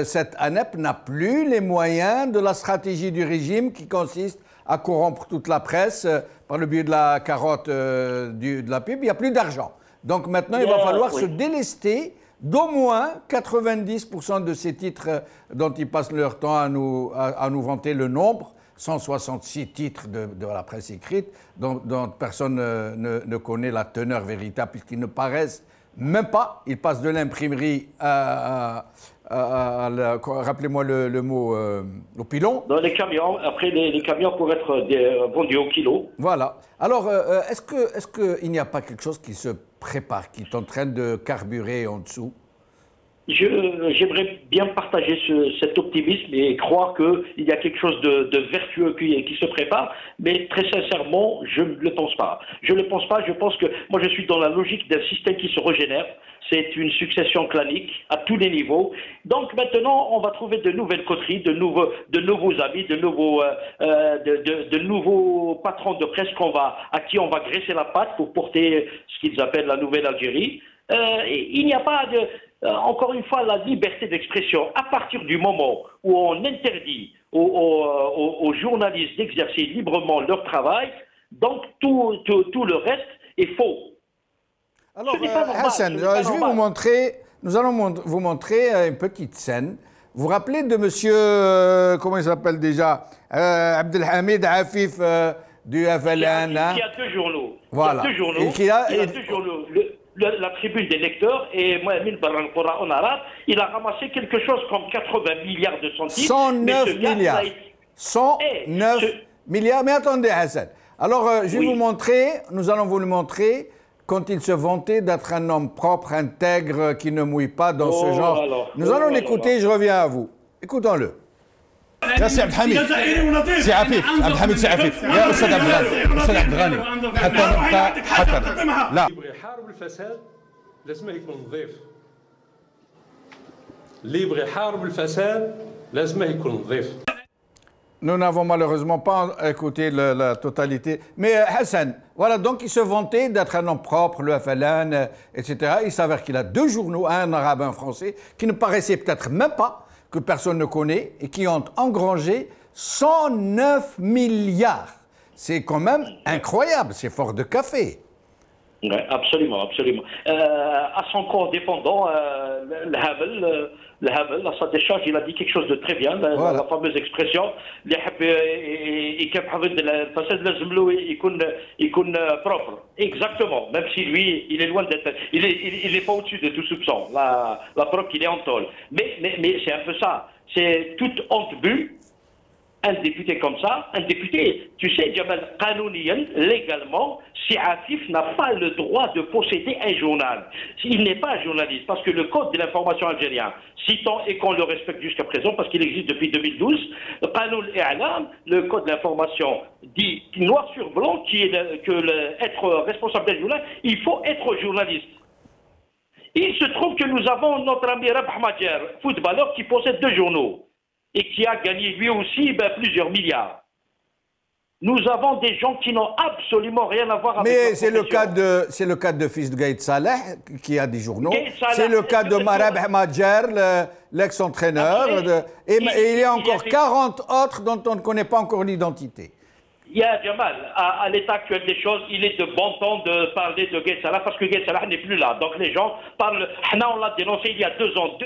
cette ANEP n'a plus les moyens de la stratégie du régime qui consiste à corrompre toute la presse par le biais de la carotte de la pub. Il n'y a plus d'argent. Donc maintenant, il va falloir se délester d'au moins 90% de ces titres dont ils passent leur temps à nous vanter le nombre. 166 titres de la presse écrite dont personne ne connaît la teneur véritable puisqu'ils ne paraissent même pas. Ils passent de l'imprimerie rappelez-moi le mot, au pilon. Dans les camions, après les camions pour être vendus au kilo. Voilà. Alors, est-ce qu'il n'y a pas quelque chose qui se prépare, qui est en train de carburer en dessous? J'aimerais bien partager cet optimisme et croire qu'il y a quelque chose de vertueux qui se prépare, mais très sincèrement, je ne le pense pas. Je ne le pense pas, je pense que moi je suis dans la logique d'un système qui se régénère. C'est une succession clanique à tous les niveaux. Donc maintenant, on va trouver de nouvelles coteries, de nouveaux amis, de nouveaux patrons de presse à qui on va graisser la patte pour porter ce qu'ils appellent la nouvelle Algérie. Il n'y a pas encore une fois, la liberté d'expression, à partir du moment où on interdit aux journalistes d'exercer librement leur travail, donc tout le reste est faux. Alors, Hassan, nous allons vous montrer une petite scène. Vous vous rappelez de monsieur, comment il s'appelle déjà, Abdelhamid Afif du FLN. Il y a deux journaux. Voilà. Il y a deux journaux. La tribune des lecteurs et Mohamed Barrancoura en arabe, il a ramassé quelque chose comme 80 milliards de centimes. 109 milliards. 109 milliards. Mais attendez, Hassan. Alors, je vais vous montrer, nous allons vous le montrer, quand il se vantait d'être un homme propre, intègre, qui ne mouille pas dans ce genre. Nous allons l'écouter, je reviens à vous. Écoutons-le. يا سي عبد الحميد سي عفيف عبد الحميد سي عفيف يا استاذ عبد الغني استاذ عبد الغني حتى لا اللي يبغي يحارب الفساد لازم يكون نظيف اللي يبغي يحارب الفساد لازم يكون نظيف. Nous n'avons malheureusement pas écouté la totalité. Mais Hassan, voilà, donc il se vantait d'être un homme propre, le FLN, etc. Il s'avère qu'il a deux journaux, un arabe et un français, qui ne paraissaient peut-être même pas, que personne ne connaît, et qui ont engrangé 109 milliards. C'est quand même incroyable, c'est fort de café. Oui, absolument, absolument. À son corps dépendant, le Havel, à sa décharge, il a dit quelque chose de très bien, la fameuse expression, propre. Exactement, même si lui, il est loin d'être, il n'est pas au-dessus de tout soupçon. La preuve qu'il est en tôle. Mais c'est un peu ça. C'est toute honte bu. Un député comme ça, un député, tu sais, Jamal, qanouniyan, légalement, si Afif n'a pas le droit de posséder un journal. Il n'est pas un journaliste, parce que le code de l'information algérien, si tant est qu'on le respecte jusqu'à présent, parce qu'il existe depuis 2012, le code de l'information dit noir sur blanc être responsable d'un journal, il faut être journaliste. Il se trouve que nous avons notre ami Rabah Majer, footballeur, qui possède deux journaux et qui a gagné lui aussi plusieurs milliards. Nous avons des gens qui n'ont absolument rien à voir avec Mais c'est le cas de fils de Gaïd Saleh qui a des journaux. C'est le cas de Marab Majer, l'ex-entraîneur. Et il y a encore 40 autres dont on ne connaît pas encore l'identité. il y a Jamal, à l'état actuel des choses, il est de bon ton de parler de Guy Salah parce que Guy Salah n'est plus là. Donc les gens parlent. On l'a dénoncé il y a 2 ans,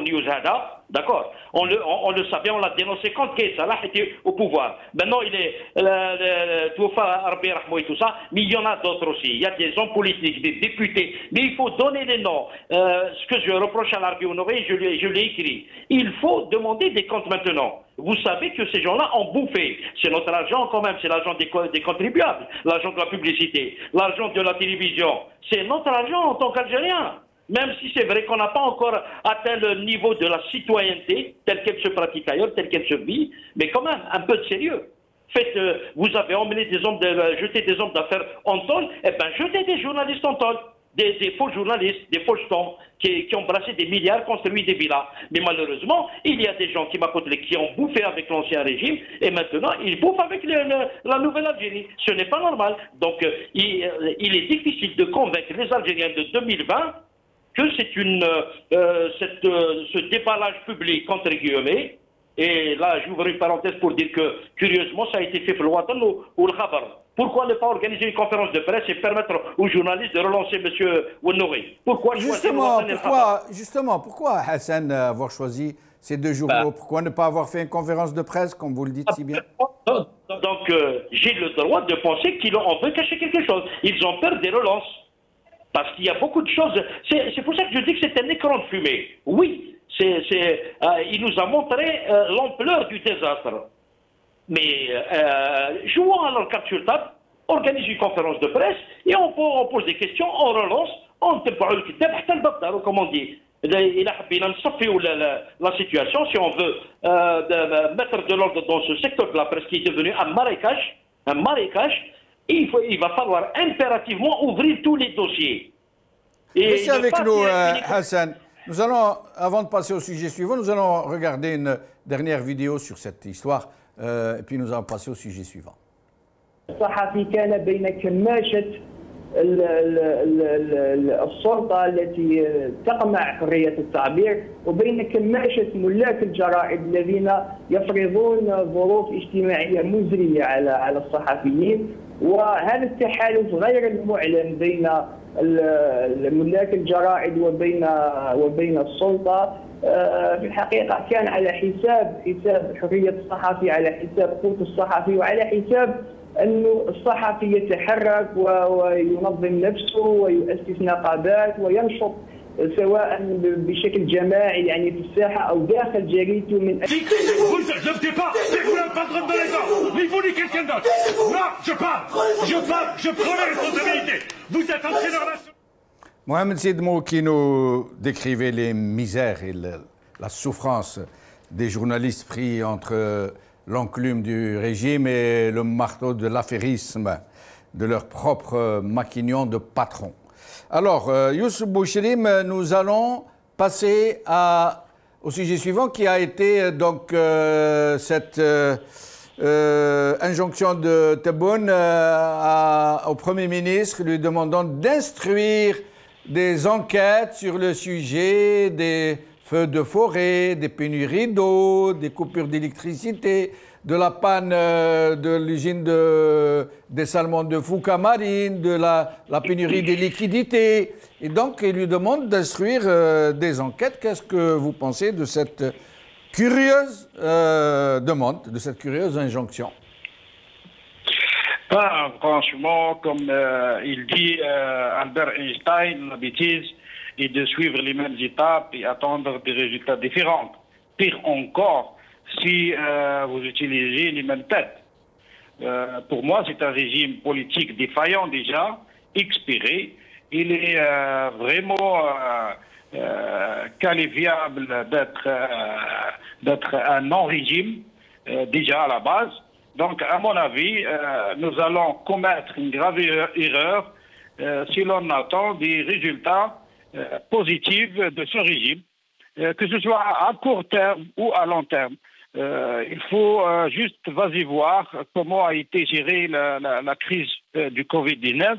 News Hada, d'accord. On le savait, on l'a dénoncé quand Guy Salah était au pouvoir. Maintenant, il est Toufa Arbi Rahmou et tout ça, mais il y en a d'autres aussi. Il y a des hommes politiques, des députés. Mais il faut donner les noms. Ce que je reproche à l'Arbi Honoré, je l'ai écrit. Il faut demander des comptes maintenant. Vous savez que ces gens-là ont bouffé. C'est notre argent quand même, c'est l'argent des contribuables, l'argent de la publicité, l'argent de la télévision. C'est notre argent en tant qu'Algériens. Même si c'est vrai qu'on n'a pas encore atteint le niveau de la citoyenneté, telle qu'elle se pratique ailleurs, telle qu'elle se vit, mais quand même, un peu de sérieux. Faites, vous avez emmené jeté des hommes d'affaires en tôle, eh bien jetez des journalistes en tôle. Des faux journalistes, des faux jetons qui ont brassé des milliards, construit des villas. Mais malheureusement, il y a des gens qui ont bouffé avec l'ancien régime et maintenant ils bouffent avec la nouvelle Algérie. Ce n'est pas normal. Donc il est difficile de convaincre les Algériens de 2020 que c'est ce déballage public entre guillemets. Et là, j'ouvre une parenthèse pour dire que, curieusement, ça a été fait pour le Watan ou le Khabar. Pourquoi ne pas organiser une conférence de presse et permettre aux journalistes de relancer M. Ounouri? Pourquoi pourquoi Hassan avoir choisi ces 2 jours? Pourquoi ne pas avoir fait une conférence de presse, comme vous le dites si bien? Donc, j'ai le droit de penser qu'on veut cacher quelque chose. Ils ont peur des relances. Parce qu'il y a beaucoup de choses. C'est pour ça que je dis que c'est un écran de fumée. Oui. Il nous a montré l'ampleur du désastre. Mais jouons à leur carte sur table, organise une conférence de presse et on pose des questions, on relance, on te parle comme on dit. Il a la situation, si on veut mettre de l'ordre dans ce secteur de la presse qui est devenu un marécage, il va falloir impérativement ouvrir tous les dossiers. Restez avec nous, Hassan. Nous allons, avant de passer au sujet suivant, nous allons regarder une dernière vidéo sur cette histoire, et puis nous allons passer au sujet suivant. الصحفي كان بين كماشة السلطة التي تقمع حرية التعبير وبين كماشة ملاك الجرائد الذين يفرضون ظروف اجتماعية مزرية على الصحفيين، وهذا التحالف غير المعلن بين ملاك الجرائد وبين السلطة في الحقيقة كان على حساب حرية الصحفي، على حساب قوت الصحفي، وعلى حساب أنه الصحفي يتحرك وينظم نفسه ويؤسس نقابات وينشط سواء بشكل جماعي يعني في الساحة أو داخل جريدته من Mohamed Sidmou qui nous décrivait les misères et la souffrance des journalistes pris entre l'enclume du régime et le marteau de l'affairisme de leur propre maquignon de patron. Alors, Youssef Bouchrim, nous allons passer au sujet suivant qui a été donc cette injonction de Tebboune au Premier ministre lui demandant d'instruire des enquêtes sur le sujet des feux de forêt, des pénuries d'eau, des coupures d'électricité, de la panne de l'usine des salmons de Fouca Marine, de la pénurie des liquidités. Et donc, il lui demande d'instruire des enquêtes. Qu'est-ce que vous pensez de cette curieuse demande, de cette curieuse injonction? Franchement, comme il dit Albert Einstein, la bêtise est de suivre les mêmes étapes et attendre des résultats différents. Pire encore, si vous utilisez les mêmes têtes. Pour moi, c'est un régime politique défaillant déjà, expiré. Il est vraiment qualifiable d'être un non-régime, déjà à la base. Donc, à mon avis, nous allons commettre une grave erreur si l'on attend des résultats positifs de ce régime, que ce soit à court terme ou à long terme. Il faut juste vas-y voir comment a été gérée la crise du Covid-19.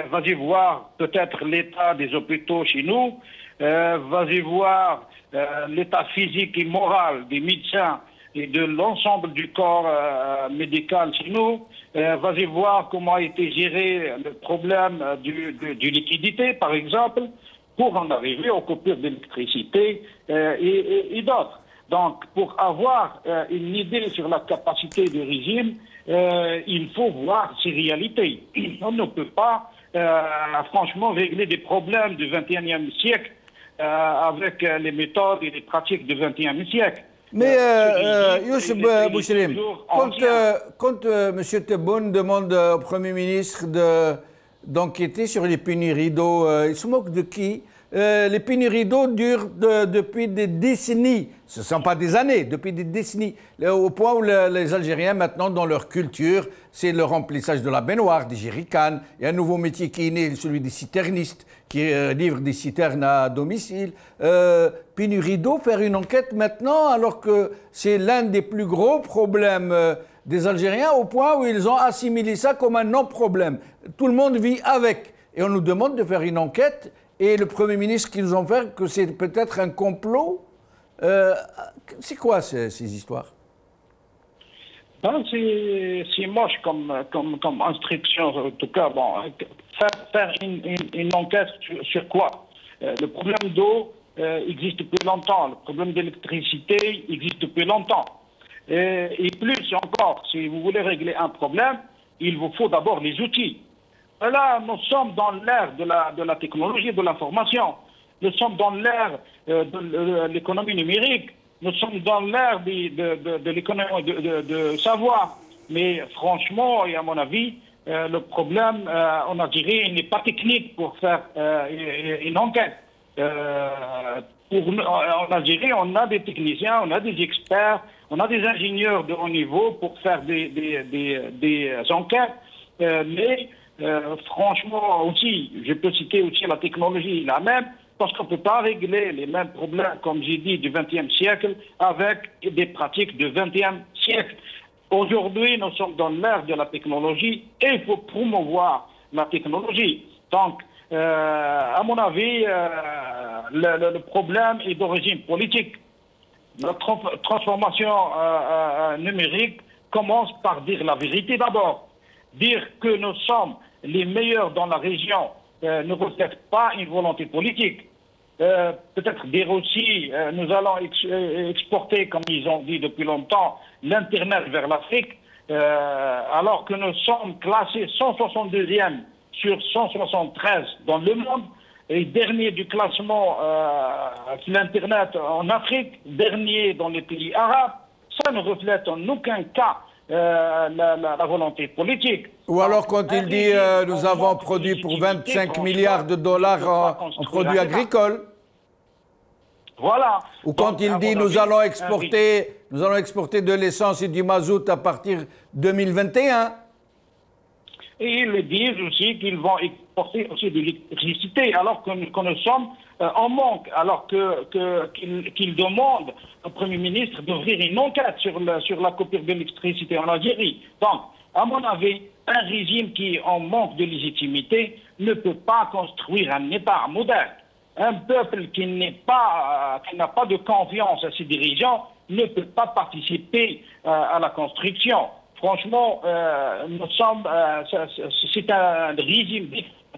Vas-y voir peut-être l'état des hôpitaux chez nous. Vas-y voir l'état physique et moral des médecins et de l'ensemble du corps médical chez nous. Vas-y voir comment a été géré le problème du liquidité, par exemple, pour en arriver aux coupures d'électricité et d'autres. Donc, pour avoir une idée sur la capacité du régime, il faut voir ces réalités. On ne peut pas, franchement, régler des problèmes du XXIe siècle avec les méthodes et les pratiques du XXIe siècle. Mais Youssef Bouchrim, quand M. Tebboune demande au Premier ministre d'enquêter sur les pénuries d'eau, il se moque de qui? Les pénuries d'eau durent depuis des décennies. Ce ne sont pas des années, depuis des décennies. Au point où les Algériens, maintenant, dans leur culture, c'est le remplissage de la baignoire, des jerrycans. Il y a un nouveau métier qui est né, celui des citernistes, qui livrent des citernes à domicile. Pénurie d'eau, faire une enquête maintenant, alors que c'est l'un des plus gros problèmes des Algériens, au point où ils ont assimilé ça comme un non-problème. Tout le monde vit avec. Et on nous demande de faire une enquête. Et le Premier ministre qui nous en fait que c'est peut-être un complot. C'est quoi ces histoires? Ben, c'est moche comme instruction. En tout cas, bon, faire une enquête sur quoi? Le problème d'eau existe depuis longtemps. Le problème d'électricité existe depuis longtemps. Et plus encore, si vous voulez régler un problème, il vous faut d'abord les outils. Là, nous sommes dans l'ère de la technologie, de l'information. Nous sommes dans l'ère de l'économie numérique. Nous sommes dans l'ère de l'économie de savoir. Mais franchement, et à mon avis, le problème en Algérie n'est pas technique pour faire une enquête. En Algérie, on a des techniciens, on a des experts, on a des ingénieurs de haut niveau pour faire des enquêtes. Mais franchement aussi, je peux citer aussi la technologie la même, parce qu'on ne peut pas régler les mêmes problèmes, comme j'ai dit, du XXe siècle avec des pratiques du XXe siècle. Aujourd'hui, nous sommes dans l'ère de la technologie et il faut promouvoir la technologie. Donc, à mon avis, le problème est d'origine politique. La transformation numérique commence par dire la vérité d'abord. Dire que nous sommes les meilleurs dans la région ne reflète pas une volonté politique. Peut-être dire aussi, nous allons exporter, comme ils ont dit depuis longtemps, l'Internet vers l'Afrique, alors que nous sommes classés 162e sur 173 dans le monde, et dernier du classement l'Internet en Afrique, dernier dans les pays arabes. Ça ne reflète en aucun cas la volonté politique. Ou alors quand il dit nous avons produit pour 25 milliards de dollars en produits agricoles. Voilà. Ou quand il dit nous allons exporter de l'essence et du mazout à partir de 2021. Et ils disent aussi qu'ils vont exporter aussi de l'électricité, alors que nous sommes en manque, alors qu'ils demandent au Premier ministre d'ouvrir une enquête sur la coupure d'électricité en Algérie. Donc, à mon avis, un régime qui est en manque de légitimité ne peut pas construire un État moderne. Un peuple qui n'a pas de confiance à ses dirigeants ne peut pas participer à la construction. Franchement, c'est un régime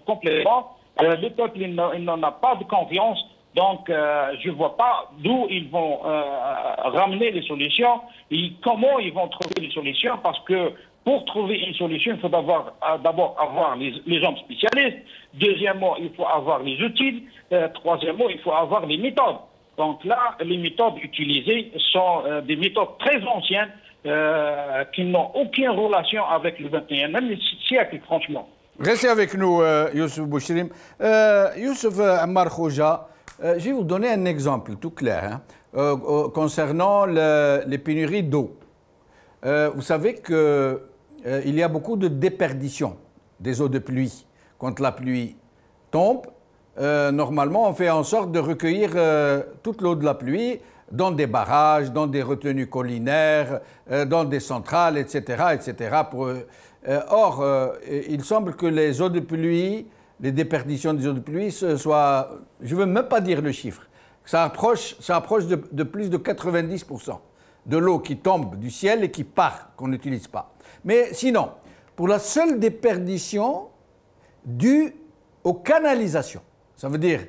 complètement. Le peuple il n'en a pas de confiance, donc je ne vois pas d'où ils vont ramener les solutions et comment ils vont trouver les solutions, parce que pour trouver une solution, il faut d'abord avoir les hommes spécialistes. Deuxièmement, il faut avoir les outils. Troisièmement, il faut avoir les méthodes. Donc là, les méthodes utilisées sont des méthodes très anciennes qui n'ont aucune relation avec le XXIe siècle, franchement. Restez avec nous, Youssef Bouchrim. Youssef Ammar Khouja, je vais vous donner un exemple tout clair concernant les pénuries d'eau. Vous savez qu'il y a beaucoup de déperdition des eaux de pluie. Quand la pluie tombe, normalement, on fait en sorte de recueillir toute l'eau de la pluie dans des barrages, dans des retenues collinaires, dans des centrales, etc. etc. Or, il semble que les eaux de pluie, les déperditions des eaux de pluie, soient, je ne veux même pas dire le chiffre, ça approche de plus de 90%. de l'eau qui tombe du ciel et qui part, qu'on n'utilise pas. Mais sinon, pour la seule déperdition due aux canalisations, ça veut dire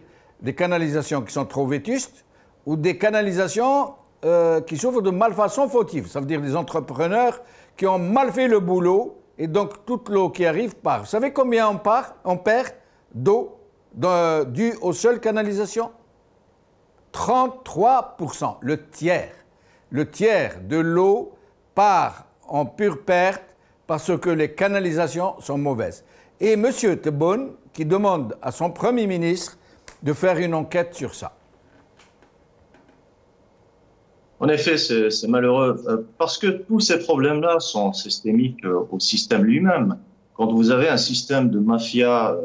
des canalisations qui sont trop vétustes ou des canalisations qui souffrent de malfaçons fautives, ça veut dire des entrepreneurs qui ont mal fait le boulot et donc toute l'eau qui arrive part. Vous savez combien on perd d'eau due aux seules canalisations? 33%, le tiers. Le tiers de l'eau part en pure perte parce que les canalisations sont mauvaises. Et M. Tebboune qui demande à son Premier ministre de faire une enquête sur ça. En effet, c'est malheureux, parce que tous ces problèmes-là sont systémiques au système lui-même. Quand vous avez un système de mafia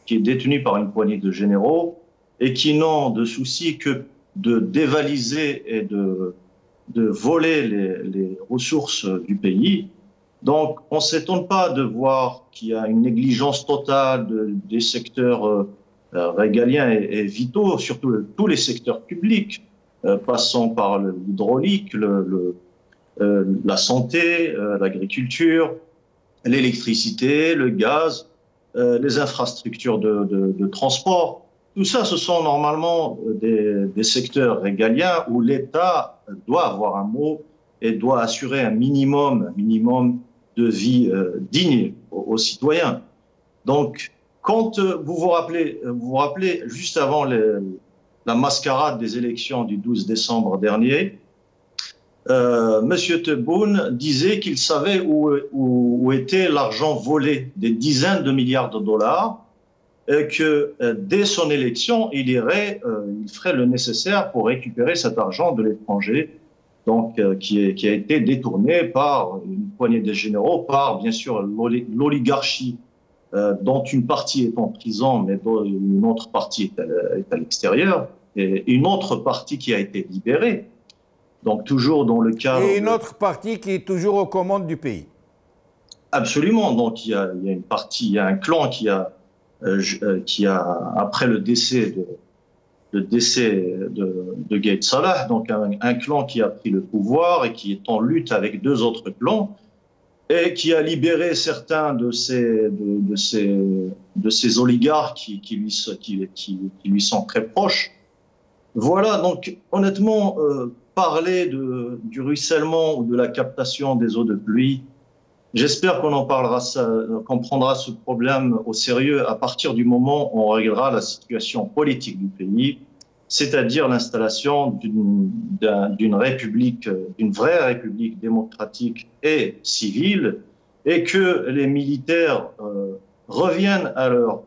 qui est détenu par une poignée de généraux et qui n'ont de souci que de dévaliser et de voler les ressources du pays, donc on ne s'étonne pas de voir qu'il y a une négligence totale des secteurs régaliens et vitaux, surtout tous les secteurs publics, passant par l'hydraulique, la santé, l'agriculture, l'électricité, le gaz, les infrastructures de transport. Tout ça, ce sont normalement des secteurs régaliens où l'État doit avoir un mot et doit assurer un minimum de vie digne aux citoyens. Donc, quand vous vous rappelez juste avant la mascarade des élections du 12 décembre dernier, M. Tebboune disait qu'il savait où était l'argent volé, des dizaines de milliards de dollars, et que dès son élection, il ferait le nécessaire pour récupérer cet argent de l'étranger, donc qui a été détourné par une poignée de généraux, par bien sûr l'oligarchie, dont une partie est en prison, mais dont une autre partie est à l'extérieur, et une autre partie qui a été libérée. Donc toujours dans le cadre... Et une autre partie qui est toujours aux commandes du pays. Absolument. Donc il y a une partie, il y a un clan qui a après le décès de Gaïd Salah, donc un clan qui a pris le pouvoir et qui est en lutte avec deux autres clans et qui a libéré certains de ces oligarques qui lui sont très proches. Voilà, donc honnêtement, parler du ruissellement ou de la captation des eaux de pluie, j'espère qu'on qu'on prendra ce problème au sérieux à partir du moment où on réglera la situation politique du pays, c'est-à-dire l'installation d'une république, d'une vraie république démocratique et civile, et que les militaires reviennent à leur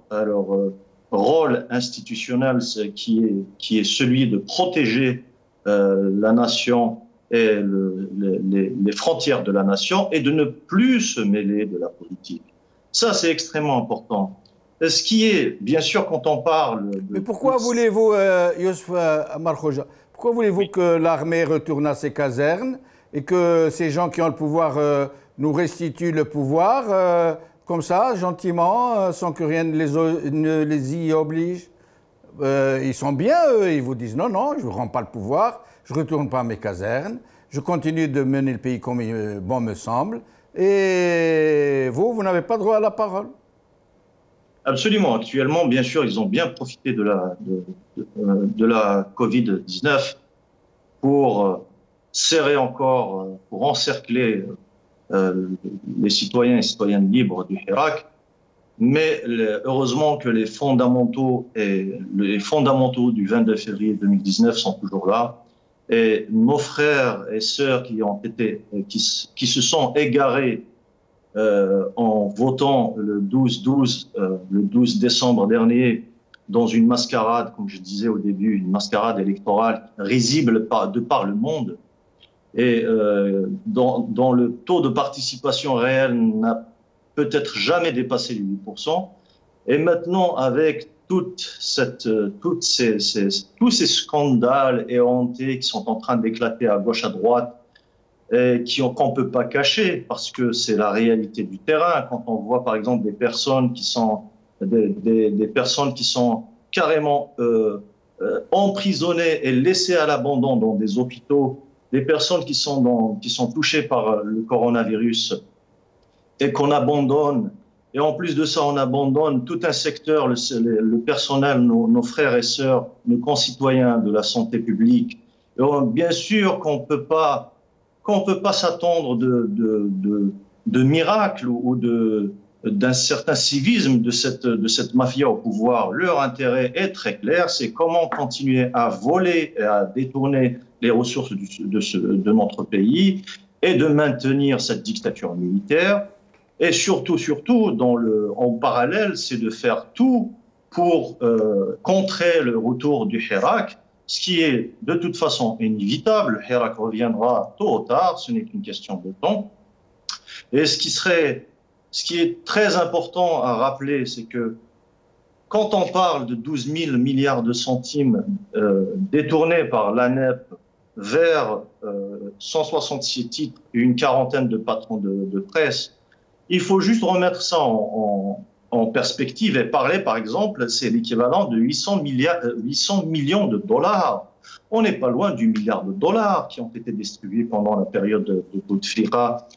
rôle institutionnel qui est celui de protéger la nation et les frontières de la nation et de ne plus se mêler de la politique. Ça, c'est extrêmement important. Ce qui est, bien sûr, quand on parle... Mais pourquoi voulez-vous, Youssef Amar Khoja, pourquoi voulez-vous que l'armée retourne à ses casernes et que ces gens qui ont le pouvoir nous restituent le pouvoir comme ça, gentiment, sans que rien ne les y oblige? Ils sont bien, eux, ils vous disent non, non, je ne rends pas le pouvoir, je ne retourne pas à mes casernes, je continue de mener le pays comme bon me semble, et vous n'avez pas droit à la parole. Absolument. Actuellement, bien sûr, ils ont bien profité de la Covid-19 pour serrer encore, pour encercler les citoyens et citoyennes libres du Hirak. Mais heureusement que les fondamentaux du 22 février 2019 sont toujours là. Et nos frères et sœurs qui se sont égarés en votant le 12 décembre dernier dans une mascarade, comme je disais au début, une mascarade électorale risible de par le monde, et dont le taux de participation réel n'a peut-être jamais dépassé les 8%. Et maintenant, avec tous ces scandales éhontés qui sont en train d'éclater à gauche, à droite, et qu'on ne peut pas cacher parce que c'est la réalité du terrain. Quand on voit par exemple des personnes qui sont carrément emprisonnées et laissées à l'abandon dans des hôpitaux des personnes qui sont touchées par le coronavirus et qu'on abandonne, et en plus de ça, on abandonne tout un secteur, le personnel, nos frères et sœurs, nos concitoyens de la santé publique. Et bien sûr qu'on peut pas s'attendre de miracles ou d'un certain civisme de cette mafia au pouvoir. Leur intérêt est très clair, c'est comment continuer à voler et à détourner les ressources de notre pays et de maintenir cette dictature militaire. Et surtout, en parallèle, c'est de faire tout pour contrer le retour du Hirak, ce qui est de toute façon inévitable. Le Hirak reviendra tôt ou tard, ce n'est qu'une question de temps. Et ce qui est très important à rappeler, c'est que quand on parle de 12 000 milliards de centimes détournés par l'ANEP vers 166 titres et une quarantaine de patrons de presse, il faut juste remettre ça en perspective et parler, par exemple, c'est l'équivalent de 800 millions de dollars. On n'est pas loin du milliard de dollars qui ont été distribués pendant la période de Bouteflika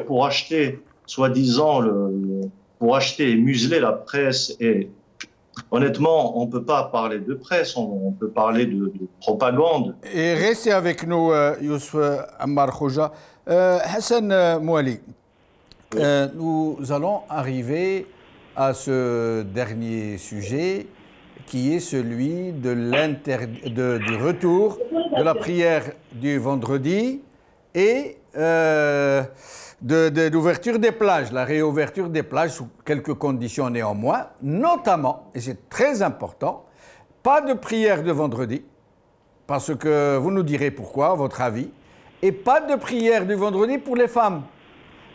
pour acheter, soi-disant, pour acheter et museler la presse. Et honnêtement, on ne peut pas parler de presse, on peut parler de propagande. Et restez avec nous, Youssef Ammar Khouja. Hassan Mouali, nous allons arriver à ce dernier sujet qui est celui du retour de la prière du vendredi et de l'ouverture des plages, la réouverture des plages sous quelques conditions néanmoins, notamment, et c'est très important, pas de prière de vendredi, parce que vous nous direz pourquoi, votre avis, et pas de prière du vendredi pour les femmes.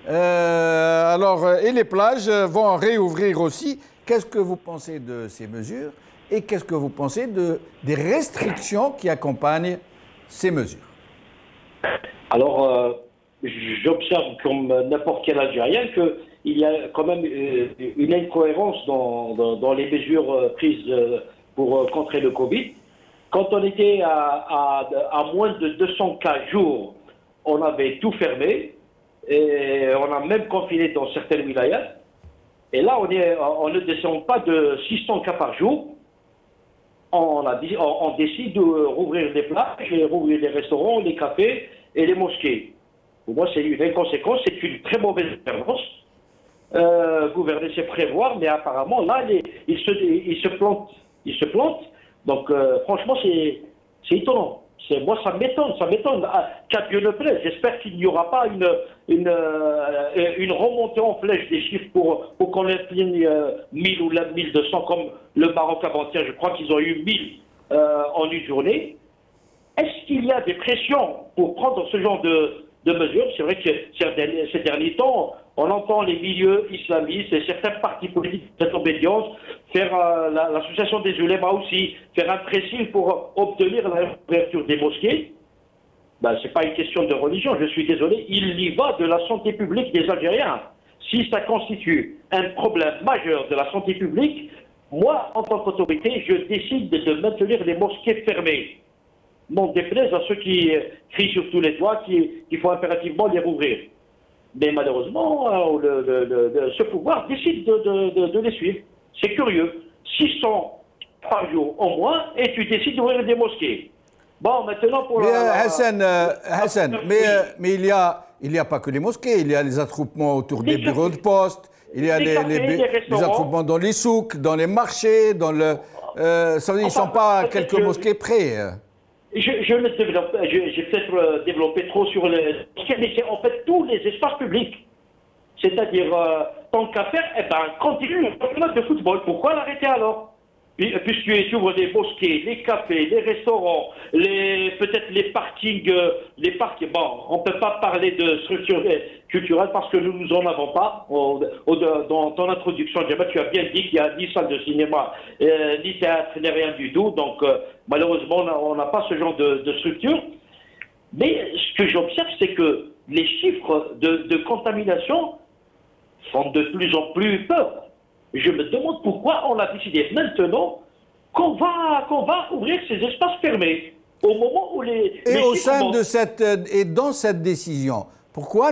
Et les plages vont réouvrir aussi. Qu'est-ce que vous pensez de ces mesures et qu'est-ce que vous pensez des restrictions qui accompagnent ces mesures? Alors, j'observe comme n'importe quel Algérien qu'il y a quand même une incohérence dans les mesures prises pour contrer le Covid. Quand on était à moins de 200 cas jour, on avait tout fermé. Et on a même confiné dans certaines wilayas. Et là, on ne descend pas de 600 cas par jour. On décide de rouvrir les plages, rouvrir les restaurants, les cafés et les mosquées. Pour moi, c'est une inconséquence, c'est une très mauvaise gouvernance. Gouverner, c'est prévoir, mais apparemment, là, ils se plantent. Ils se plantent. Donc, franchement, c'est étonnant. Moi, ça m'étonne. Qu'à Dieu ne plaise. J'espère qu'il n'y aura pas une remontée en flèche des chiffres pour qu'on atteigne 1000 ou 1200 comme le Maroc avant-hier. Je crois qu'ils ont eu 1000 en une journée. Est-ce qu'il y a des pressions pour prendre ce genre de mesures? C'est vrai que ces derniers temps, on entend les milieux islamistes et certains partis politiques de cette obédience faire l'association des ulémas aussi, faire un pressing pour obtenir l'ouverture des mosquées. Ben, ce n'est pas une question de religion, je suis désolé, il y va de la santé publique des Algériens. Si ça constitue un problème majeur de la santé publique, moi, en tant qu'autorité, je décide de maintenir les mosquées fermées. M'en déplaise à ceux qui crient sur tous les toits qu'il faut impérativement les rouvrir. Mais malheureusement, ce pouvoir décide de les suivre. C'est curieux. 600 par jour au moins, et tu décides d'ouvrir des mosquées. Bon, maintenant pour Hassan, mais il n'y a pas que les mosquées, il y a les attroupements autour des bureaux de poste, il y a les attroupements dans les souks, dans les marchés, ça veut dire qu'ils ne sont pas à quelques mosquées près. J'ai peut-être développé trop sur les mosquées, mais c'est en fait tous les espaces publics. C'est-à-dire, tant qu'à faire, continue le championnat de football. Pourquoi l'arrêter alors? Puisque tu ouvres les mosquées, les cafés, les restaurants, peut-être les parkings, les parcs. Bon, on ne peut pas parler de structure culturelle parce que nous n'en avons pas. Dans ton introduction, tu as bien dit qu'il n'y a ni salle de cinéma, ni théâtre, ni rien du tout. Donc, malheureusement, on n'a pas ce genre de structure. Mais ce que j'observe, c'est que les chiffres de contamination font de plus en plus peur. Je me demande pourquoi on a décidé maintenant qu'on va ouvrir ces espaces fermés. au moment où les... Et au sein de cette... Et dans cette décision, pourquoi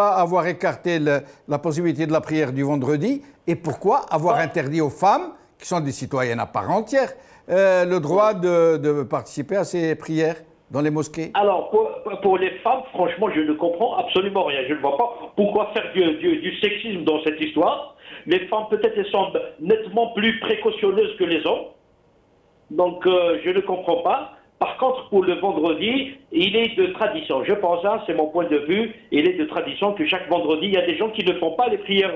avoir écarté la possibilité de la prière du vendredi et pourquoi avoir interdit aux femmes, qui sont des citoyennes à part entière, le droit de participer à ces prières dans les mosquées? Alors, pour les femmes, franchement, je ne comprends absolument rien. Je ne vois pas pourquoi faire du sexisme dans cette histoire. Les femmes, peut-être, elles sont nettement plus précautionneuses que les hommes. Donc, je ne comprends pas. Par contre, pour le vendredi, il est de tradition. Je pense, c'est mon point de vue, il est de tradition que chaque vendredi, il y a des gens qui ne font pas les prières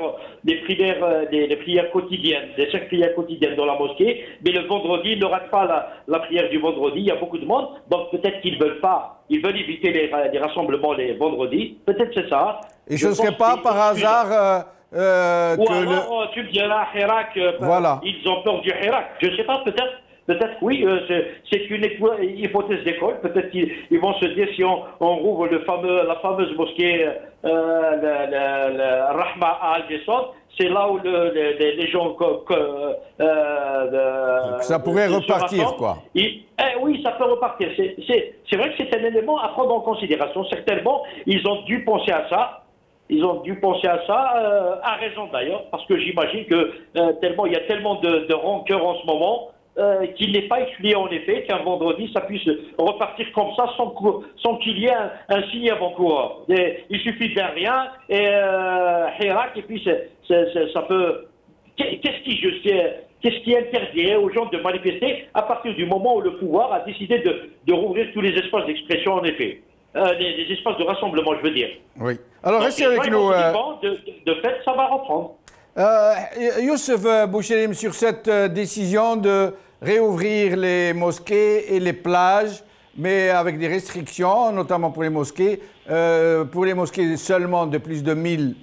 quotidiennes, les 5 prières quotidiennes dans la mosquée, mais le vendredi, ils ne ratent pas la prière du vendredi. Il y a beaucoup de monde, donc peut-être qu'ils veulent pas, ils veulent éviter les rassemblements les vendredis. Peut-être c'est ça. Et ce ne serait pas par hasard ou alors, tu me diras, Hirak, voilà. Ils ont peur du Hirak. Je ne sais pas, peut-être. Peut-être oui, c'est une hypothèse d'école. Peut-être qu'ils vont se dire si on rouvre la fameuse mosquée Rahma à Al-Jesod, c'est là où les gens ça pourrait repartir, quoi. Oui, ça peut repartir. C'est vrai que c'est un élément à prendre en considération. Certainement, ils ont dû penser à ça. Ils ont dû penser à ça, à raison d'ailleurs, parce que j'imagine que il y a tellement de rancœur en ce moment. Qu'il n'est pas exclu en effet qu'un vendredi ça puisse repartir comme ça sans qu'il y ait un signe avant-coureur. Il suffit d'un rien et Hirak et puis ça peut. Qu'est-ce qui interdirait aux gens de manifester à partir du moment où le pouvoir a décidé de rouvrir tous les espaces d'expression en effet, les espaces de rassemblement, je veux dire. Oui. Alors restez avec nous. De fait, ça va reprendre. Youssef Boucherim, sur cette décision de réouvrir les mosquées et les plages, mais avec des restrictions, notamment pour les mosquées seulement de plus de 1000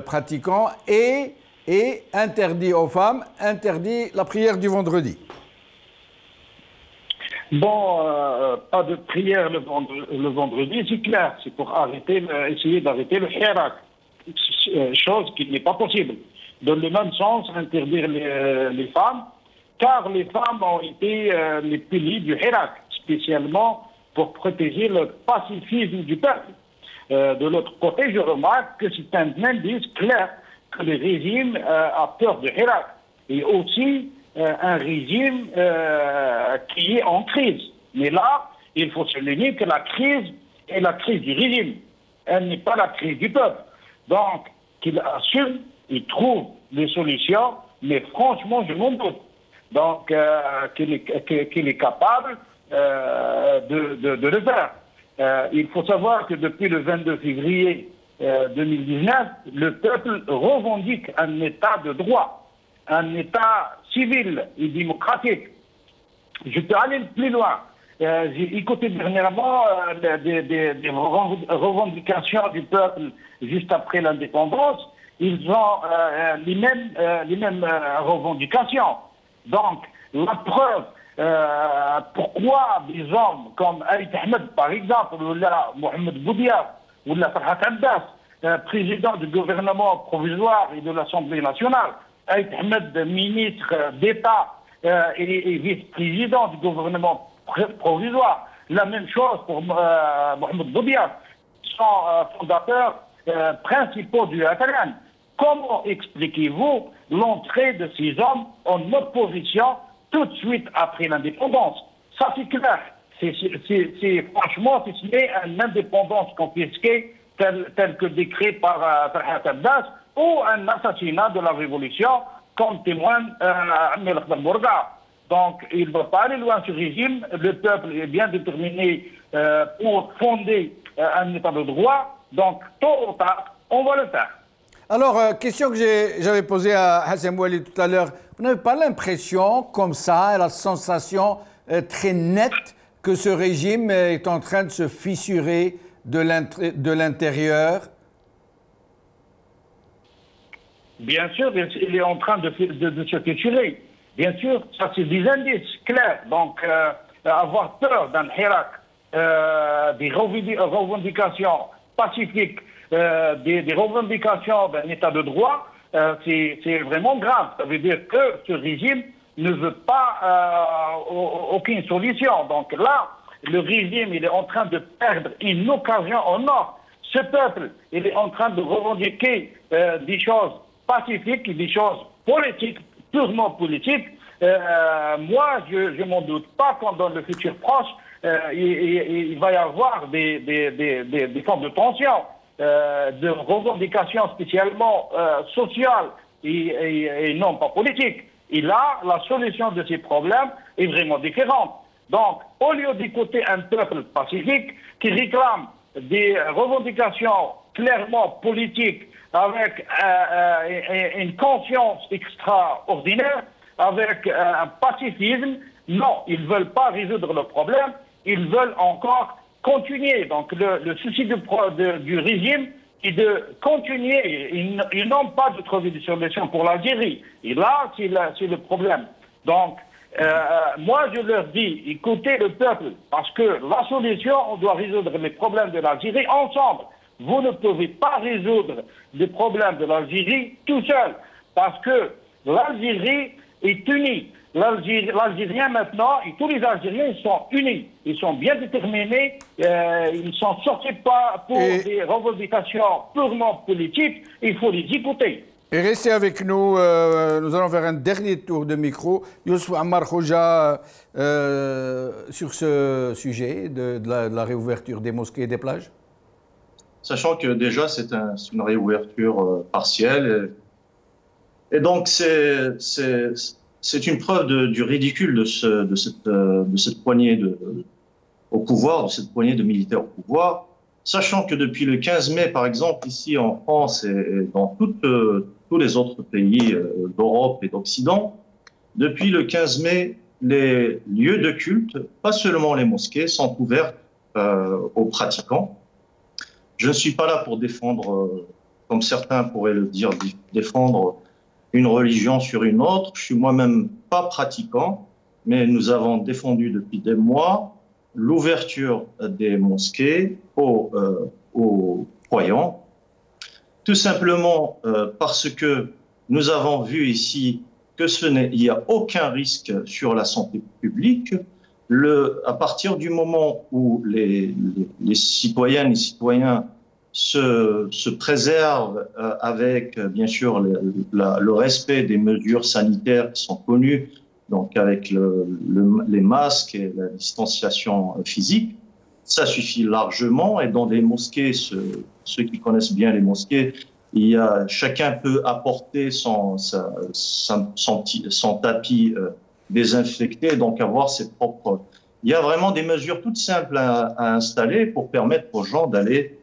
pratiquants, et interdit aux femmes, interdit la prière du vendredi. Bon, pas de prière le vendredi, c'est clair, c'est pour essayer d'arrêter le hirak. Chose qui n'est pas possible. Dans le même sens, interdire les femmes, car les femmes ont été les piliers du hirak, spécialement pour protéger le pacifisme du peuple. De l'autre côté, je remarque que c'est un indice clair que le régime a peur du hirak, et aussi un régime qui est en crise. Mais là, il faut souligner que la crise est la crise du régime, elle n'est pas la crise du peuple. Donc, qu'il assume, il trouve des solutions, mais franchement, je m'en doute. Donc, qu'il est capable de le faire. Il faut savoir que depuis le 22 février 2019, le peuple revendique un État de droit, un État civil et démocratique. Je peux aller plus loin. J'ai écouté dernièrement des revendications du peuple juste après l'indépendance. Ils ont les mêmes revendications. Donc, la preuve, pourquoi des hommes comme Aït Ahmed, par exemple, ou Mohamed Boudiaf, ou Farhat Abbas, président du gouvernement provisoire et de l'Assemblée nationale, Aït Ahmed, ministre d'État et vice-président du gouvernement provisoire. La même chose pour Mohamed Boudiaf, sont fondateurs principaux du FLN. Comment expliquez-vous l'entrée de ces hommes en opposition tout de suite après l'indépendance? Ça, c'est clair. Franchement, si c'est une indépendance confisquée, telle que décrite par Farhat Abbas, ou un assassinat de la révolution, comme témoigne Amir Bourga. Donc, il ne va pas aller loin ce régime. Le peuple est bien déterminé pour fonder un État de droit. Donc, tôt ou tard, on va le faire. Alors, question que j'avais posée à Hassan Ouali tout à l'heure. Vous n'avez pas l'impression, comme ça, la sensation très nette que ce régime est en train de se fissurer de l'intérieur? Bien sûr, il est en train de se fissurer. Bien sûr, ça c'est des indices clairs. Donc, avoir peur d'un hirak, des revendications pacifiques, des revendications d'un état de droit, c'est vraiment grave. Ça veut dire que ce régime ne veut pas aucune solution. Donc là, le régime, il est en train de perdre une occasion en or. Ce peuple, il est en train de revendiquer des choses pacifiques, des choses politiques, purement politiques. Moi, je ne m'en doute pas quand dans le futur proche, il va y avoir des formes de tension, de revendications spécialement sociales et non pas politiques. Et là, la solution de ces problèmes est vraiment différente. Donc, au lieu d'écouter un peuple pacifique qui réclame des revendications clairement politiques avec une conscience extraordinaire, avec un pacifisme, non, ils ne veulent pas résoudre le problème, ils veulent encore continuer. Donc le souci du régime est de continuer. Ils n'ont pas de trouver des solutions pour l'Algérie. Et là, c'est le problème. Donc, moi, je leur dis, écoutez le peuple, parce que la solution, on doit résoudre les problèmes de l'Algérie ensemble. Vous ne pouvez pas résoudre les problèmes de l'Algérie tout seul, parce que l'Algérie est unie. L'Algérien maintenant, et tous les Algériens, ils sont unis. Ils sont bien déterminés. Ils ne sont sortis pas pour des revendications purement politiques. Il faut les écouter. Et restez avec nous, nous allons faire un dernier tour de micro. Youssouf Ammar Khoja, sur ce sujet de la réouverture des mosquées et des plages. Sachant que déjà c'est une réouverture partielle. Et donc c'est une preuve du ridicule de cette poignée au pouvoir, de cette poignée de militaires au pouvoir. Sachant que depuis le 15 mai, par exemple, ici en France et dans tous les autres pays d'Europe et d'Occident, depuis le 15 mai, les lieux de culte, pas seulement les mosquées, sont ouverts aux pratiquants. Je ne suis pas là pour défendre, comme certains pourraient le dire, défendre une religion sur une autre. Je suis moi-même pas pratiquant, mais nous avons défendu depuis des mois l'ouverture des mosquées aux croyants, tout simplement parce que nous avons vu ici qu'il n'y a aucun risque sur la santé publique. À partir du moment où les citoyennes et citoyens se préservent avec, bien sûr, le respect des mesures sanitaires qui sont connues, donc avec les masques et la distanciation physique, ça suffit largement. Et dans les mosquées, ceux qui connaissent bien les mosquées, chacun peut apporter son tapis désinfecté, donc avoir ses propres... Il y a vraiment des mesures toutes simples à installer pour permettre aux gens d'aller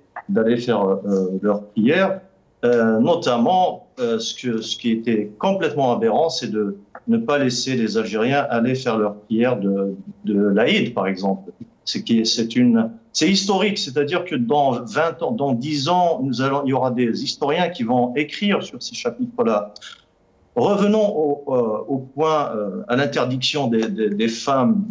faire leur prière. Notamment, ce qui était complètement aberrant, c'est de ne pas laisser les Algériens aller faire leur prière de l'Aïd, par exemple. C'est historique, c'est-à-dire que dans 20 ans, dans 10 ans, il y aura des historiens qui vont écrire sur ces chapitres-là. Revenons au point, à l'interdiction des femmes.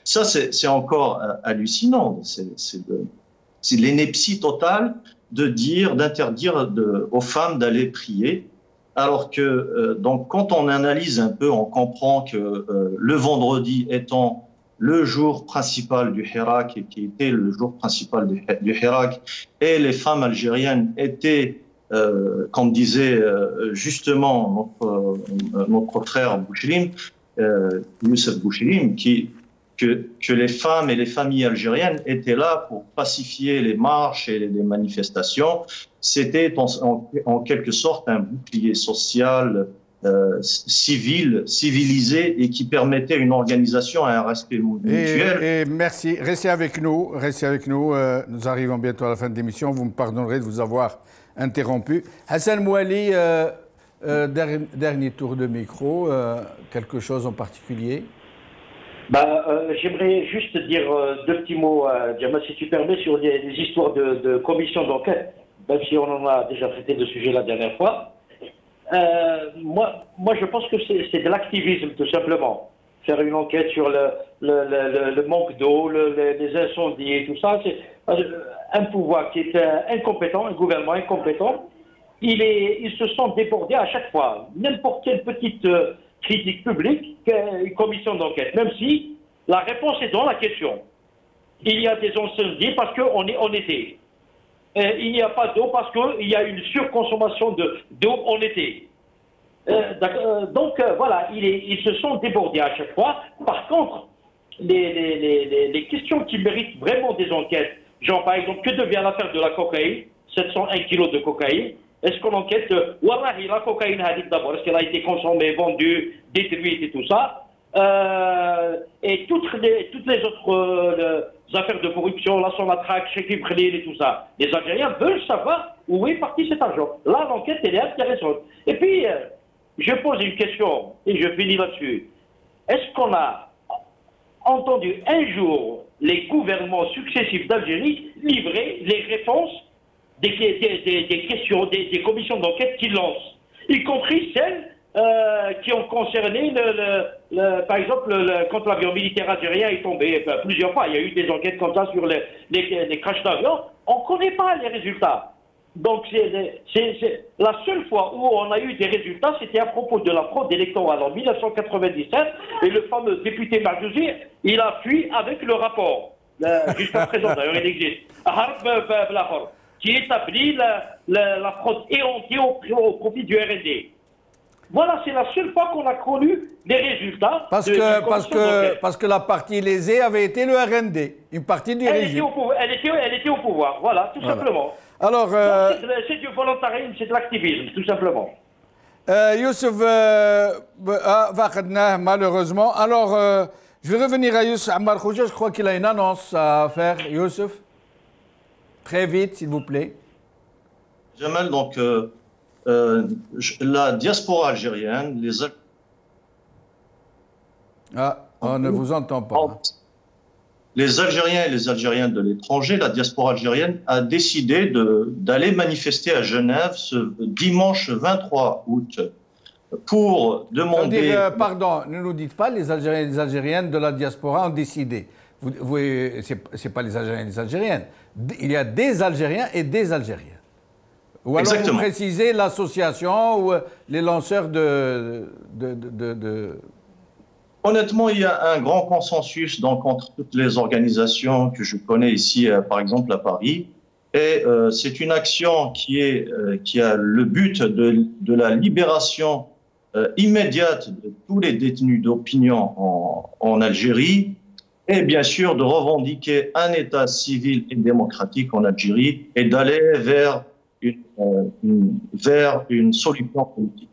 Ça, c'est encore hallucinant. C'est l'ineptie totale d'interdire aux femmes d'aller prier. Alors que, donc, quand on analyse un peu, on comprend que le vendredi étant le jour principal du Hirak, et qui était le jour principal du Hirak, et les femmes algériennes étaient, comme disait justement notre frère Bouchrim, Youssef Bouchrim, que les femmes et les familles algériennes étaient là pour pacifier les marches et les manifestations. C'était en quelque sorte un bouclier social, civilisé, et qui permettait une organisation et un respect mutuel. Et merci. Restez avec nous. Restez avec nous. Nous arrivons bientôt à la fin de l'émission. Vous me pardonnerez de vous avoir interrompu. Hassan Mouali, dernier tour de micro. Quelque chose en particulier? J'aimerais juste dire deux petits mots, Djama, si tu permets, sur les histoires de commission d'enquête, même si on en a déjà traité de sujet la dernière fois. Moi, je pense que c'est de l'activisme, tout simplement. Faire une enquête sur le manque d'eau, les incendies et tout ça, c'est un pouvoir qui est incompétent, un gouvernement incompétent. Ils se sont débordés à chaque fois. N'importe quelle petite critique publique qu'une commission d'enquête, même si la réponse est dans la question. Il y a des incendies parce qu'on est en été. Il n'y a pas d'eau parce qu'il y a une surconsommation d'eau en été. Donc voilà, ils se sont débordés à chaque fois. Par contre, les questions qui méritent vraiment des enquêtes, genre par exemple, que devient l'affaire de la cocaïne, 701 kilos de cocaïne, est-ce qu'on enquête, wallahi, la cocaïne d'abord, est-ce qu'elle a été consommée, vendue, détruite et tout ça, et toutes les autres affaires de corruption, la Sonatrach, Chekib Khalil et tout ça. Les Algériens veulent savoir où est parti cet argent. Là, l'enquête, elle est intéressante. Et puis, je pose une question, et je finis là-dessus. Est-ce qu'on a entendu un jour les gouvernements successifs d'Algérie livrer les réponses des questions, des commissions d'enquête qu'ils lancent, y compris celles qui ont concerné, par exemple, quand l'avion militaire algérien est tombé plusieurs fois. Il y a eu des enquêtes comme ça sur les crashs d'avion. On ne connaît pas les résultats. Donc, c'est la seule fois où on a eu des résultats, c'était à propos de la fraude électorale en 1997. Et le fameux député Marjouzi, il a fui avec le rapport. Jusqu'à présent, d'ailleurs, il existe. Qui établit la fraude éhontée au profit du RND. Voilà, c'est la seule fois qu'on a connu des résultats. Parce que la partie lésée avait été le RND, une partie du régime. Elle était au pouvoir, voilà, tout simplement. Alors, c'est du volontarisme, c'est de l'activisme, tout simplement. Youssef, malheureusement. Alors, je vais revenir à Youssef Ammar Khouja. Je crois qu'il a une annonce à faire, Youssef. Très vite, s'il vous plaît. Jamal, donc, la diaspora algérienne, on ne vous entend pas. Les Algériens et les Algériens de l'étranger, la diaspora algérienne a décidé d'aller manifester à Genève ce dimanche 23 août pour demander... pardon, ne nous dites pas les Algériens et les Algériennes de la diaspora ont décidé. C'est pas les Algériens et les Algériennes. Il y a des Algériens et des Algériens. Ou alors exactement. Vous précisez l'association ou les lanceurs de... Honnêtement, il y a un grand consensus donc, entre toutes les organisations que je connais ici, par exemple à Paris. Et c'est une action qui a le but de la libération immédiate de tous les détenus d'opinion en Algérie et bien sûr de revendiquer un État civil et démocratique en Algérie et d'aller vers une solution politique.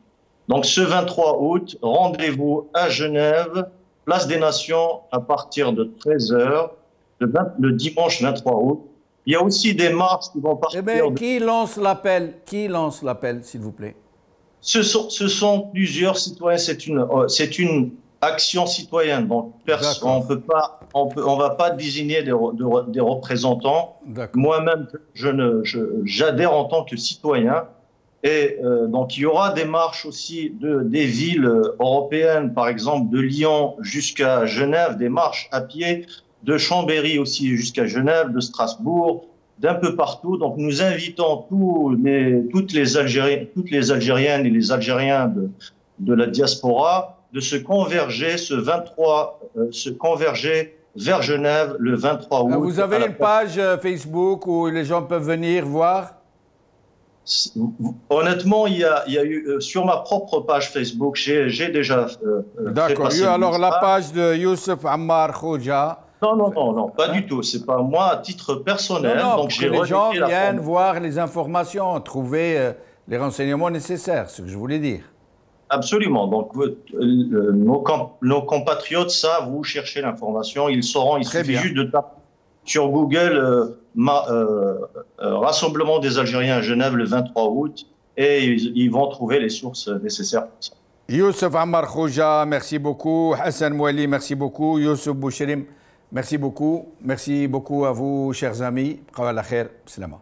Donc ce 23 août, rendez-vous à Genève, place des Nations à partir de 13h, le dimanche 23 août. Il y a aussi des marches qui vont partir... Eh bien, qui lance l'appel? Qui lance l'appel, s'il vous plaît? Ce sont plusieurs citoyens, c'est une action citoyenne. Donc on va pas désigner des représentants. Moi-même, j'adhère en tant que citoyen. Et donc, il y aura des marches aussi des villes européennes, par exemple de Lyon jusqu'à Genève, des marches à pied, de Chambéry aussi jusqu'à Genève, de Strasbourg, d'un peu partout. Donc, nous invitons toutes les Algériennes et les Algériens de la diaspora de se converger vers Genève le 23 août. Vous avez une page Facebook où les gens peuvent venir voir? Honnêtement, il y a eu sur ma propre page Facebook, j'ai déjà d'accord. Alors la page de Youssef Ammar Khouja. Non, pas du tout. C'est pas moi à titre personnel. Non, donc que les gens viennent voir les informations, trouver les renseignements nécessaires, c'est ce que je voulais dire. Absolument. Donc nos compatriotes savent où chercher l'information. Ils sauront. Il suffit juste de taper sur Google Rassemblement des Algériens à Genève le 23 août et ils vont trouver les sources nécessaires pour ça. Youssef Ammar Khouja, merci beaucoup. Hassan Mouali, merci beaucoup. Youssef Bouchrim, merci beaucoup. Merci beaucoup à vous, chers amis. Qawala khair. Salama.